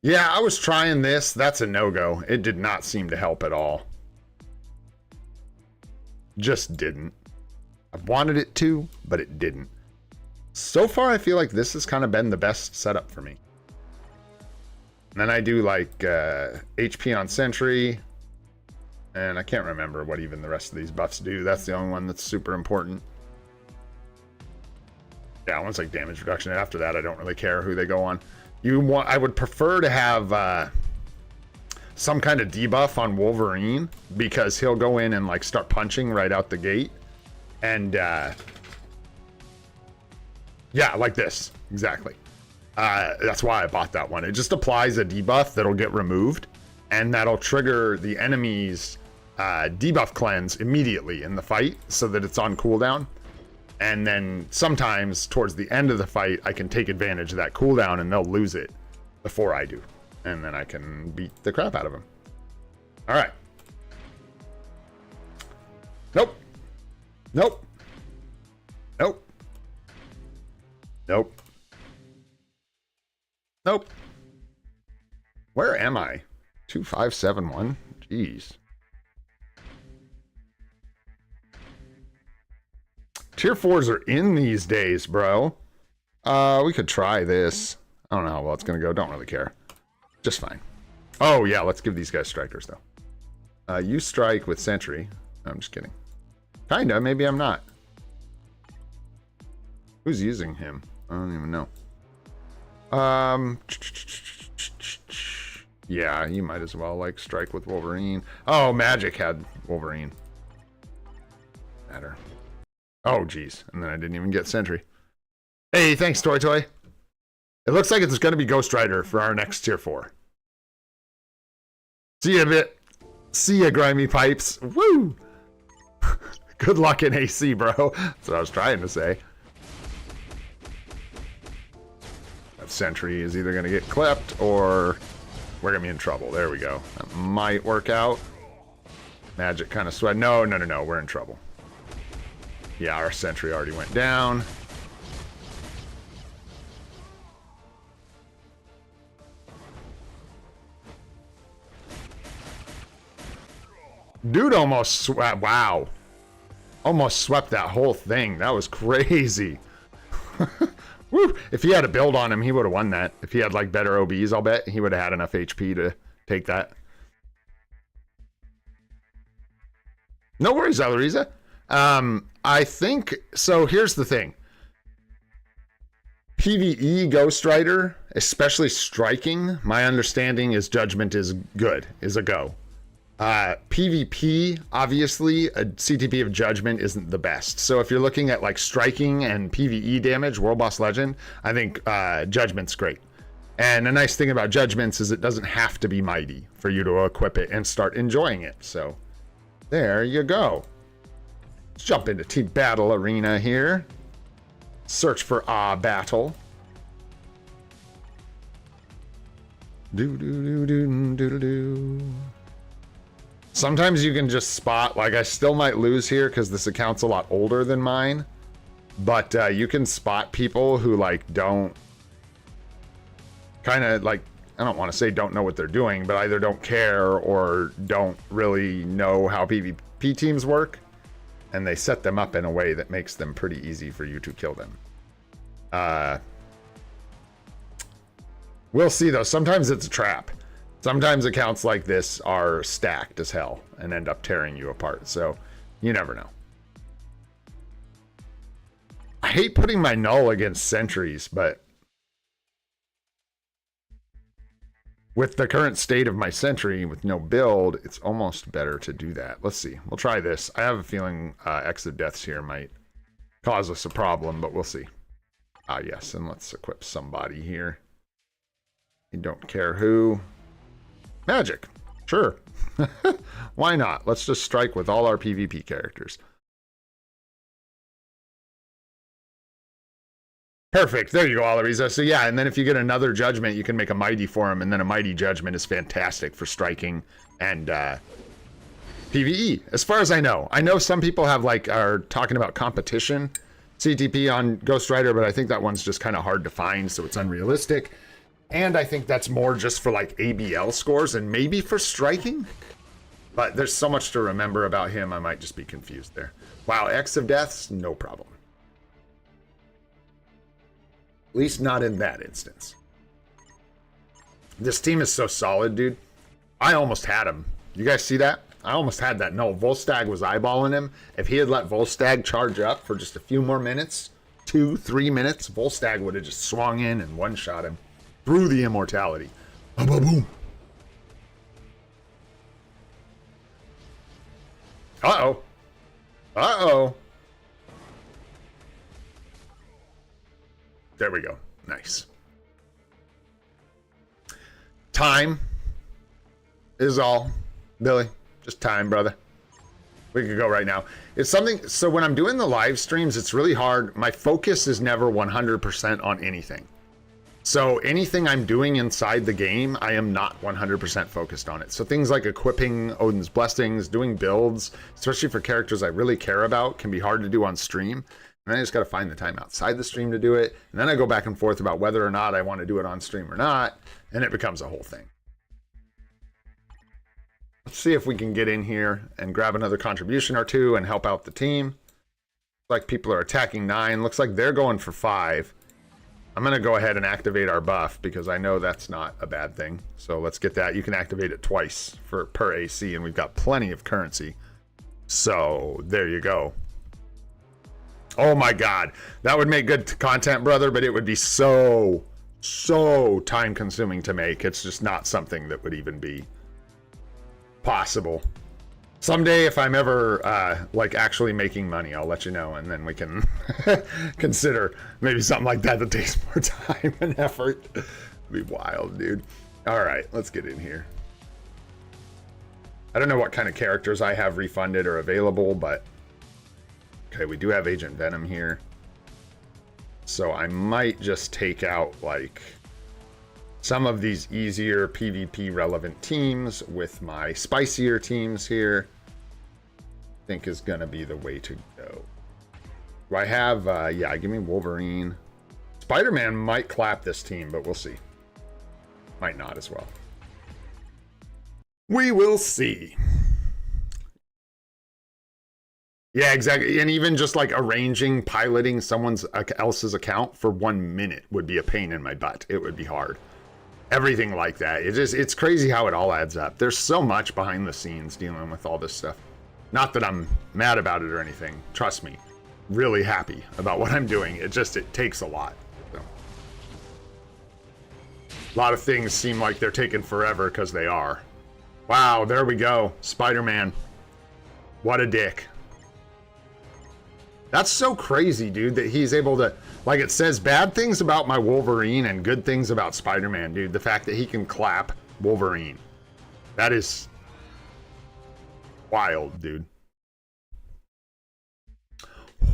Yeah, I was trying this. That's a no-go. It did not seem to help at all. Just didn't. I wanted it to, but it didn't. So far, I feel like this has kind of been the best setup for me. And then I do like HP on Sentry. And I can't remember what even the rest of these buffs do. That's the only one that's super important. Yeah, one's like damage reduction. And after that, I don't really care who they go on. I would prefer to have some kind of debuff on Wolverine, because he'll go in and like start punching right out the gate. And yeah, like this. Exactly. That's why I bought that one. It just applies a debuff that'll get removed, and that'll trigger the enemy's debuff cleanse immediately in the fight so that it's on cooldown. And then sometimes towards the end of the fight, I can take advantage of that cooldown and they'll lose it before I do. And then I can beat the crap out of them. All right. Nope. Nope. Nope. Nope. Nope. Where am I? 2571? Jeez. Tier 4s are in these days, bro. We could try this. I don't know how well it's going to go. Don't really care. Just fine. Oh, yeah. Let's give these guys strikers, though. You strike with Sentry. I'm just kidding. Kinda. Maybe I'm not. Who's using him? I don't even know. Yeah, you might as well, like, strike with Wolverine. Oh, Magic had Wolverine. Matter. Oh, geez. And then I didn't even get Sentry. Hey, thanks, Toy Toy. It looks like it's going to be Ghost Rider for our next tier 4. See ya, bit. See ya, Grimy Pipes. Woo! Good luck in AC, bro. That's what I was trying to say. That Sentry is either going to get clipped or we're going to be in trouble. There we go. That might work out. Magic kind of sweat. No. We're in trouble. Yeah, our Sentry already went down. Dude almost swept. Wow. Almost swept that whole thing. That was crazy. Woo. If he had a build on him, he would have won that. If he had like better OBs, I'll bet he would have had enough HP to take that. No worries, Alariza. I think, so here's the thing. PvE Ghost Rider, especially striking, my understanding is Judgment is good, is a go. PvP, obviously, a CTP of Judgment isn't the best. So if you're looking at like striking and PvE damage, World Boss Legend, I think Judgment's great. And the nice thing about Judgments is it doesn't have to be mighty for you to equip it and start enjoying it. So there you go. Let's jump into Team Battle Arena here. Search for battle. Do do do do do do do. Sometimes you can just spot, like I still might lose here because this account's a lot older than mine, but you can spot people who like don't kind of like, I don't want to say don't know what they're doing, but either don't care or don't really know how PvP teams work, and they set them up in a way that makes them pretty easy for you to kill them. We'll see though. Sometimes it's a trap. Sometimes accounts like this are stacked as hell and end up tearing you apart. So you never know. I hate putting my null against sentries, but with the current state of my sentry with no build, it's almost better to do that. Let's see. We'll try this. I have a feeling X of Deaths here might cause us a problem, but we'll see. Ah, yes, and let's equip somebody here. You don't care who. Magic. Sure. Why not? Let's just strike with all our PvP characters. Perfect. There you go, Alariza. So yeah, and then if you get another judgment, you can make a mighty for him, and then a mighty judgment is fantastic for striking and PvE. As far as I know some people have like are talking about competition CTP on Ghost Rider, but I think that one's just kind of hard to find, so it's unrealistic. And I think that's more just for like ABL scores and maybe for striking. But there's so much to remember about him, I might just be confused there. Wow, X of Deaths, no problem. At least not in that instance. This team is so solid, dude. I almost had him. You guys see that? I almost had that. No, Volstagg was eyeballing him. If he had let Volstagg charge up for just a few more minutes, 2-3 minutes, Volstagg would have just swung in and one-shot him through the immortality. Boom. Uh-oh. Uh-oh. There we go. Nice. Time is all, Billy. Just time, brother. We could go right now. It's something, so when I'm doing the live streams, it's really hard. My focus is never 100% on anything. So anything I'm doing inside the game, I am not 100% focused on it. So things like equipping Odin's Blessings, doing builds, especially for characters I really care about, can be hard to do on stream. And then I just got to find the time outside the stream to do it. And then I go back and forth about whether or not I want to do it on stream or not. And it becomes a whole thing. Let's see if we can get in here and grab another contribution or two and help out the team. Like people are attacking 9. Looks like they're going for 5. I'm going to go ahead and activate our buff because I know that's not a bad thing. So let's get that. You can activate it twice per AC, and we've got plenty of currency. So there you go. Oh my God. That would make good content, brother, but it would be so time consuming to make. It's just not something that would even be possible. Someday, if I'm ever like actually making money, I'll let you know, and then we can consider maybe something like that takes more time and effort. It'd be wild, dude. All right, let's get in here. I don't know what kind of characters I have refunded or available, but okay, we do have Agent Venom here. So I might just take out like some of these easier PvP relevant teams with my spicier teams here. I think is gonna be the way to go. Do I have yeah, give me Wolverine. Spider-Man might clap this team, but we'll see. Might not as well. We will see. Yeah, exactly. And even just like arranging, piloting someone else's account for 1 minute would be a pain in my butt. It would be hard. Everything like that. It's crazy how it all adds up. There's so much behind the scenes dealing with all this stuff. Not that I'm mad about it or anything. Trust me. Really happy about what I'm doing. It takes a lot. So. A lot of things seem like they're taking forever because they are. Wow, there we go. Spider-Man. What a dick. That's so crazy, dude, that he's able to, like it says bad things about my Wolverine and good things about Spider-Man, dude. The fact that he can clap Wolverine. That is wild, dude.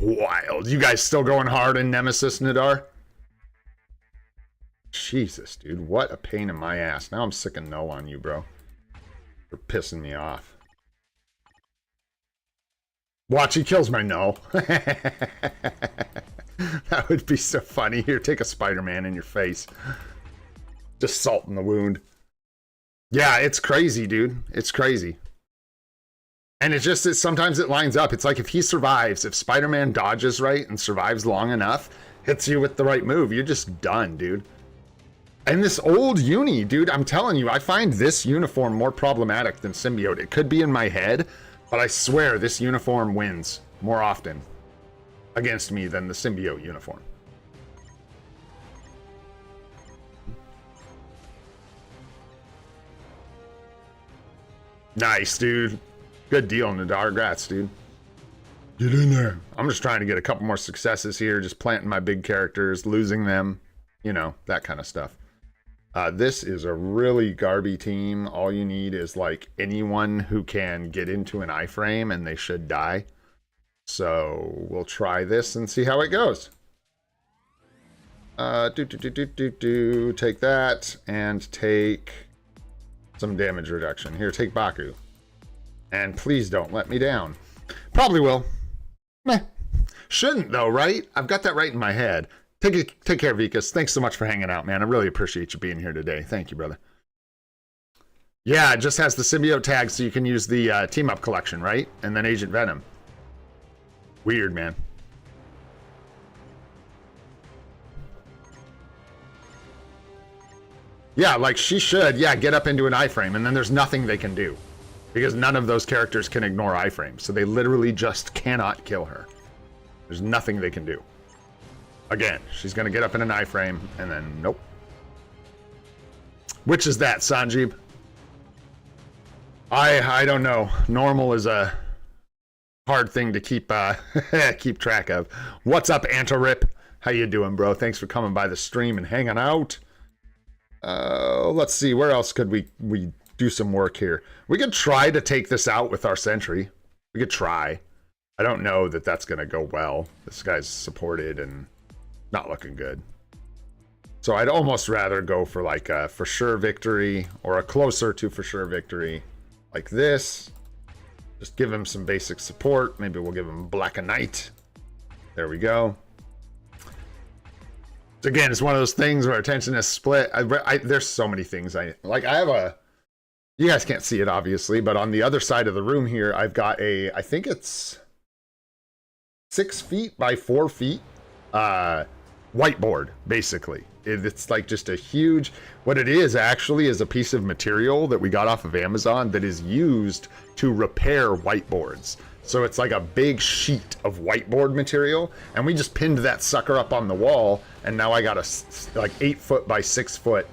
Wild. You guys still going hard in Nemesis, Nadar? Jesus, dude. What a pain in my ass. Now I'm sick of no on you, bro. You're pissing me off. Watch, he kills my no. That would be so funny. Here, take a Spider-Man in your face. Just salt in the wound. Yeah, it's crazy, dude. It's crazy. And it's just, sometimes it lines up. It's like if he survives, if Spider-Man dodges right and survives long enough, hits you with the right move, you're just done, dude. And this old uni, dude, I'm telling you, I find this uniform more problematic than Symbiote. It could be in my head, but I swear this uniform wins more often against me than the Symbiote uniform. Nice, dude. Good deal, Nadar. Grats, dude. Get in there. I'm just trying to get a couple more successes here, just planting my big characters, losing them, you know, that kind of stuff. This is a really garby team. All you need is like anyone who can get into an iframe and they should die. So we'll try this and see how it goes. Take that and take some damage reduction. Here, take Baku. And please don't let me down. Probably will. Meh. Shouldn't though, right? I've got that right in my head. Take care, Vikas. Thanks so much for hanging out, man. I really appreciate you being here today. Thank you, brother. Yeah, it just has the symbiote tag, so you can use the team-up collection, right? And then Agent Venom. Weird, man. Yeah, like she should, yeah, get up into an iframe, and then there's nothing they can do. Because none of those characters can ignore iframes, so they literally just cannot kill her. There's nothing they can do. Again, she's gonna get up in an iframe, and then nope. Which is that, Sanjeev? I don't know. Normal is a hard thing to keep keep track of. What's up, Antorip? How you doing, bro? Thanks for coming by the stream and hanging out. Let's see, where else could we do some work here? We could try to take this out with our Sentry. We could try. I don't know that that's gonna go well. This guy's supported and not looking good. So I'd almost rather go for like a for sure victory or a closer to for sure victory like this. Just give him some basic support. Maybe we'll give him Black and Knight. There we go. Again, it's one of those things where attention is split. There's so many things I have a, you guys can't see it obviously, but on the other side of the room here, I've got a, I think it's 6 feet by 4 feet whiteboard, basically. It's like just a huge, what it is actually is a piece of material that we got off of Amazon that is used to repair whiteboards. So it's like a big sheet of whiteboard material, and we just pinned that sucker up on the wall, and now I got a like 8 foot by 6 foot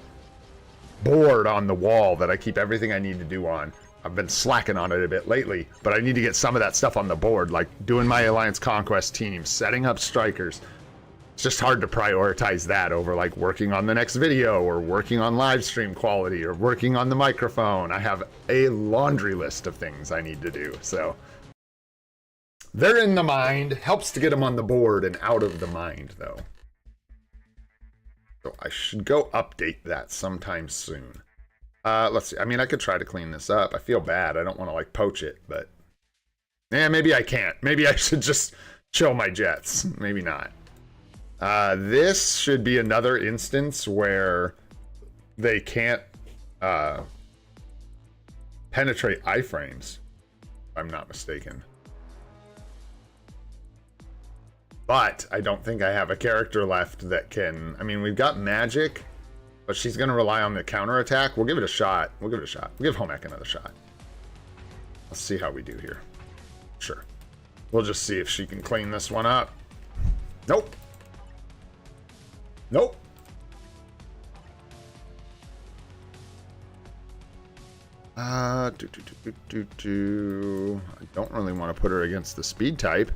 board on the wall that I keep everything I need to do on. I've been slacking on it a bit lately, but I need to get some of that stuff on the board, like doing my Alliance Conquest team, setting up strikers. It's just hard to prioritize that over like working on the next video or working on live stream quality or working on the microphone. I have a laundry list of things I need to do, so they're in the mind. Helps to get them on the board and out of the mind, though. So I should go update that sometime soon. Let's see. I mean, I could try to clean this up. I feel bad. I don't want to like poach it, but yeah, maybe I can't. Maybe I should just chill my jets. Maybe not. This should be another instance where they can't penetrate iframes, if I'm not mistaken. But I don't think I have a character left that can, I mean, we've got magic, but she's going to rely on the counterattack. We'll give it a shot. We'll give it a shot. We'll give Homek another shot. Let's see how we do here. Sure. We'll just see if she can clean this one up. Nope. Nope. I don't really want to put her against the speed type.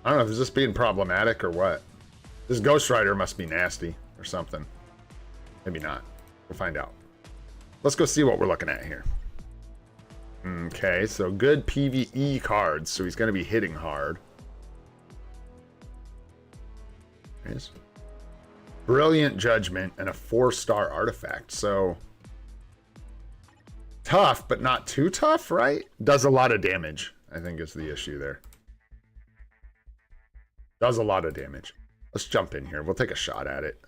I don't know if is this being problematic or what. This Ghost Rider must be nasty or something. Maybe not. We'll find out. Let's go see what we're looking at here. Okay, so good PvE cards. So he's going to be hitting hard. There's Brilliant Judgment and a 4-star artifact. So tough, but not too tough, right? Does a lot of damage. I think is the issue there. Does a lot of damage. Let's jump in here. We'll take a shot at it.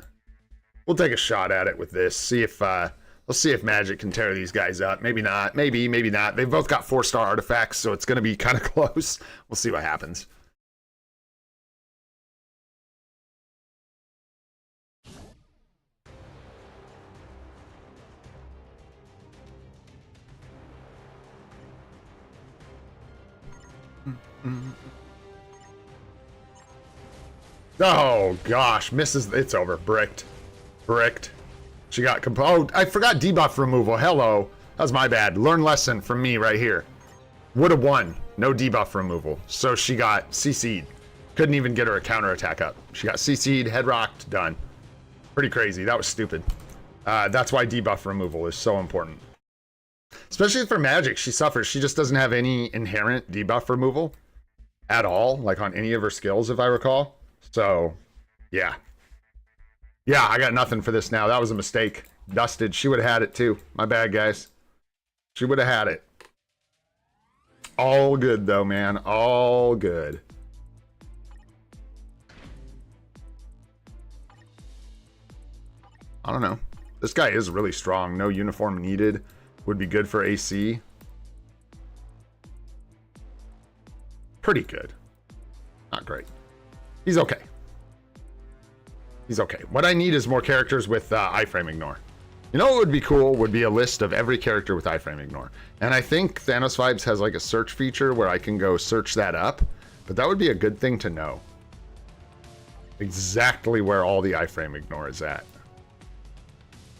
We'll take a shot at it with this. See if let's see if magic can tear these guys up. Maybe not. Maybe not. They've both got 4-star artifacts, so it's going to be kind of close. We'll see what happens. Oh gosh, misses. It's over. Bricked. She got oh, I forgot debuff removal. Hello, that was my bad. Learn lesson from me right here. Would have won. No debuff removal. So she got CC'd. Couldn't even get her a counterattack up. She got CC'd, head rocked, done. Pretty crazy. That was stupid. That's why debuff removal is so important. Especially for magic, she suffers. She just doesn't have any inherent debuff removal at all, like on any of her skills, if I recall. So, yeah. Yeah, I got nothing for this now. That was a mistake. Dusted. She would have had it too. My bad, guys. She would have had it. All good, though, man. All good. I don't know. This guy is really strong. No uniform needed. Would be good for AC. Pretty good. Not great. He's okay. He's okay. What I need is more characters with iframe ignore. You know what would be cool? Would be a list of every character with iframe ignore. And I think Thanos Vibes has like a search feature where I can go search that up. But that would be a good thing to know. Exactly where all the iframe ignore is at.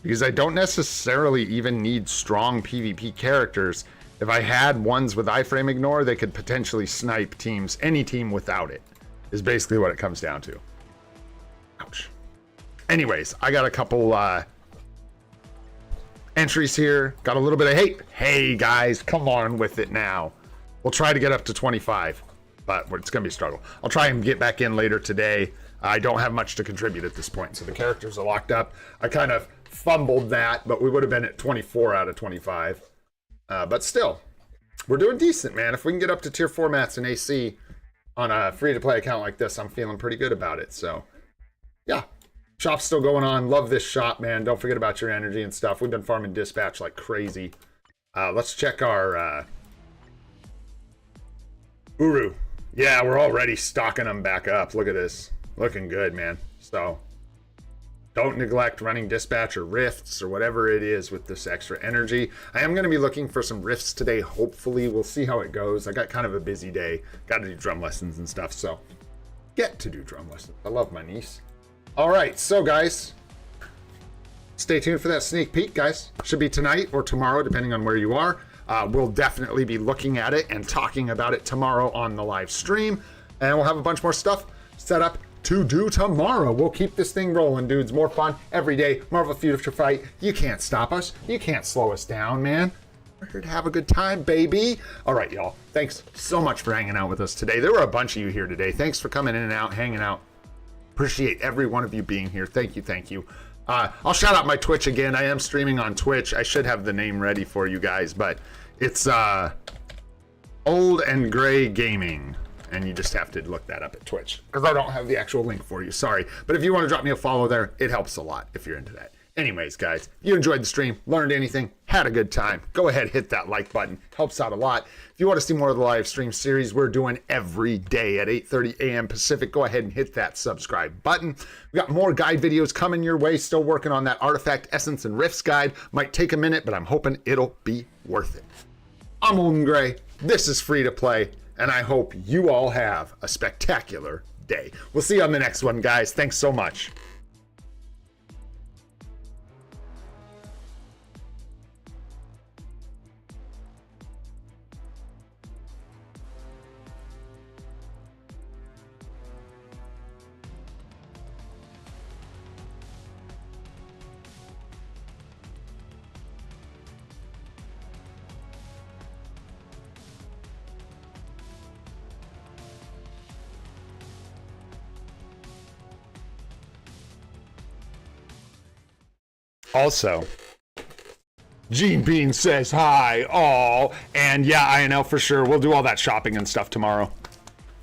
Because I don't necessarily even need strong PvP characters. If I had ones with iframe ignore, they could potentially snipe teams, any team without it, is basically what it comes down to. Ouch. Anyways, I got a couple entries here. Got a little bit of hate. Hey guys, come on with it now. We'll try to get up to 25, but it's gonna be a struggle. I'll try and get back in later today. I don't have much to contribute at this point, so the characters are locked up. I kind of fumbled that, but we would have been at 24 out of 25. But still, we're doing decent, man. If we can get up to tier 4 mats in AC on a free-to-play account like this, I'm feeling pretty good about it. So, yeah. Shop's still going on. Love this shop, man. Don't forget about your energy and stuff. We've been farming dispatch like crazy. Let's check our Uru. Yeah, we're already stocking them back up. Look at this. Looking good, man. So, don't neglect running dispatch or rifts or whatever it is with this extra energy. I am going to be looking for some rifts today. Hopefully, we'll see how it goes. I got kind of a busy day. Got to do drum lessons and stuff, so get to do drum lessons. I love my niece. All right, so guys, stay tuned for that sneak peek, guys. Should be tonight or tomorrow, depending on where you are. We'll definitely be looking at it and talking about it tomorrow on the live stream. And we'll have a bunch more stuff set up to do tomorrow. We'll keep this thing rolling, dudes. More fun every day. Marvel Future Fight. You can't stop us. You can't slow us down, man. We're here to have a good time, baby. All right, y'all. Thanks so much for hanging out with us today. There were a bunch of you here today. Thanks for coming in and out, hanging out. Appreciate every one of you being here. Thank you, thank you. I'll shout out my Twitch again. I am streaming on Twitch. I should have the name ready for you guys, but it's Old and Gray Gaming. And you just have to look that up at Twitch because I don't have the actual link for you. Sorry. But if you want to drop me a follow there, it helps a lot if you're into that. Anyways, guys, if you enjoyed the stream, learned anything, had a good time, go ahead, hit that like button. Helps out a lot. If you want to see more of the live stream series we're doing every day at 8:30 a.m. Pacific, go ahead and hit that subscribe button. We got more guide videos coming your way. Still working on that Artifact Essence and Rifts guide. Might take a minute, but I'm hoping it'll be worth it. I'm Old and Gray. This is Free to Play. And I hope you all have a spectacular day. We'll see you on the next one, guys. Thanks so much. Also, Gene Bean says hi, all. And yeah, INL for sure. We'll do all that shopping and stuff tomorrow.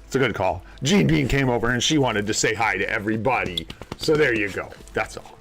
It's a good call. Gene Bean came over and she wanted to say hi to everybody. So there you go. That's all.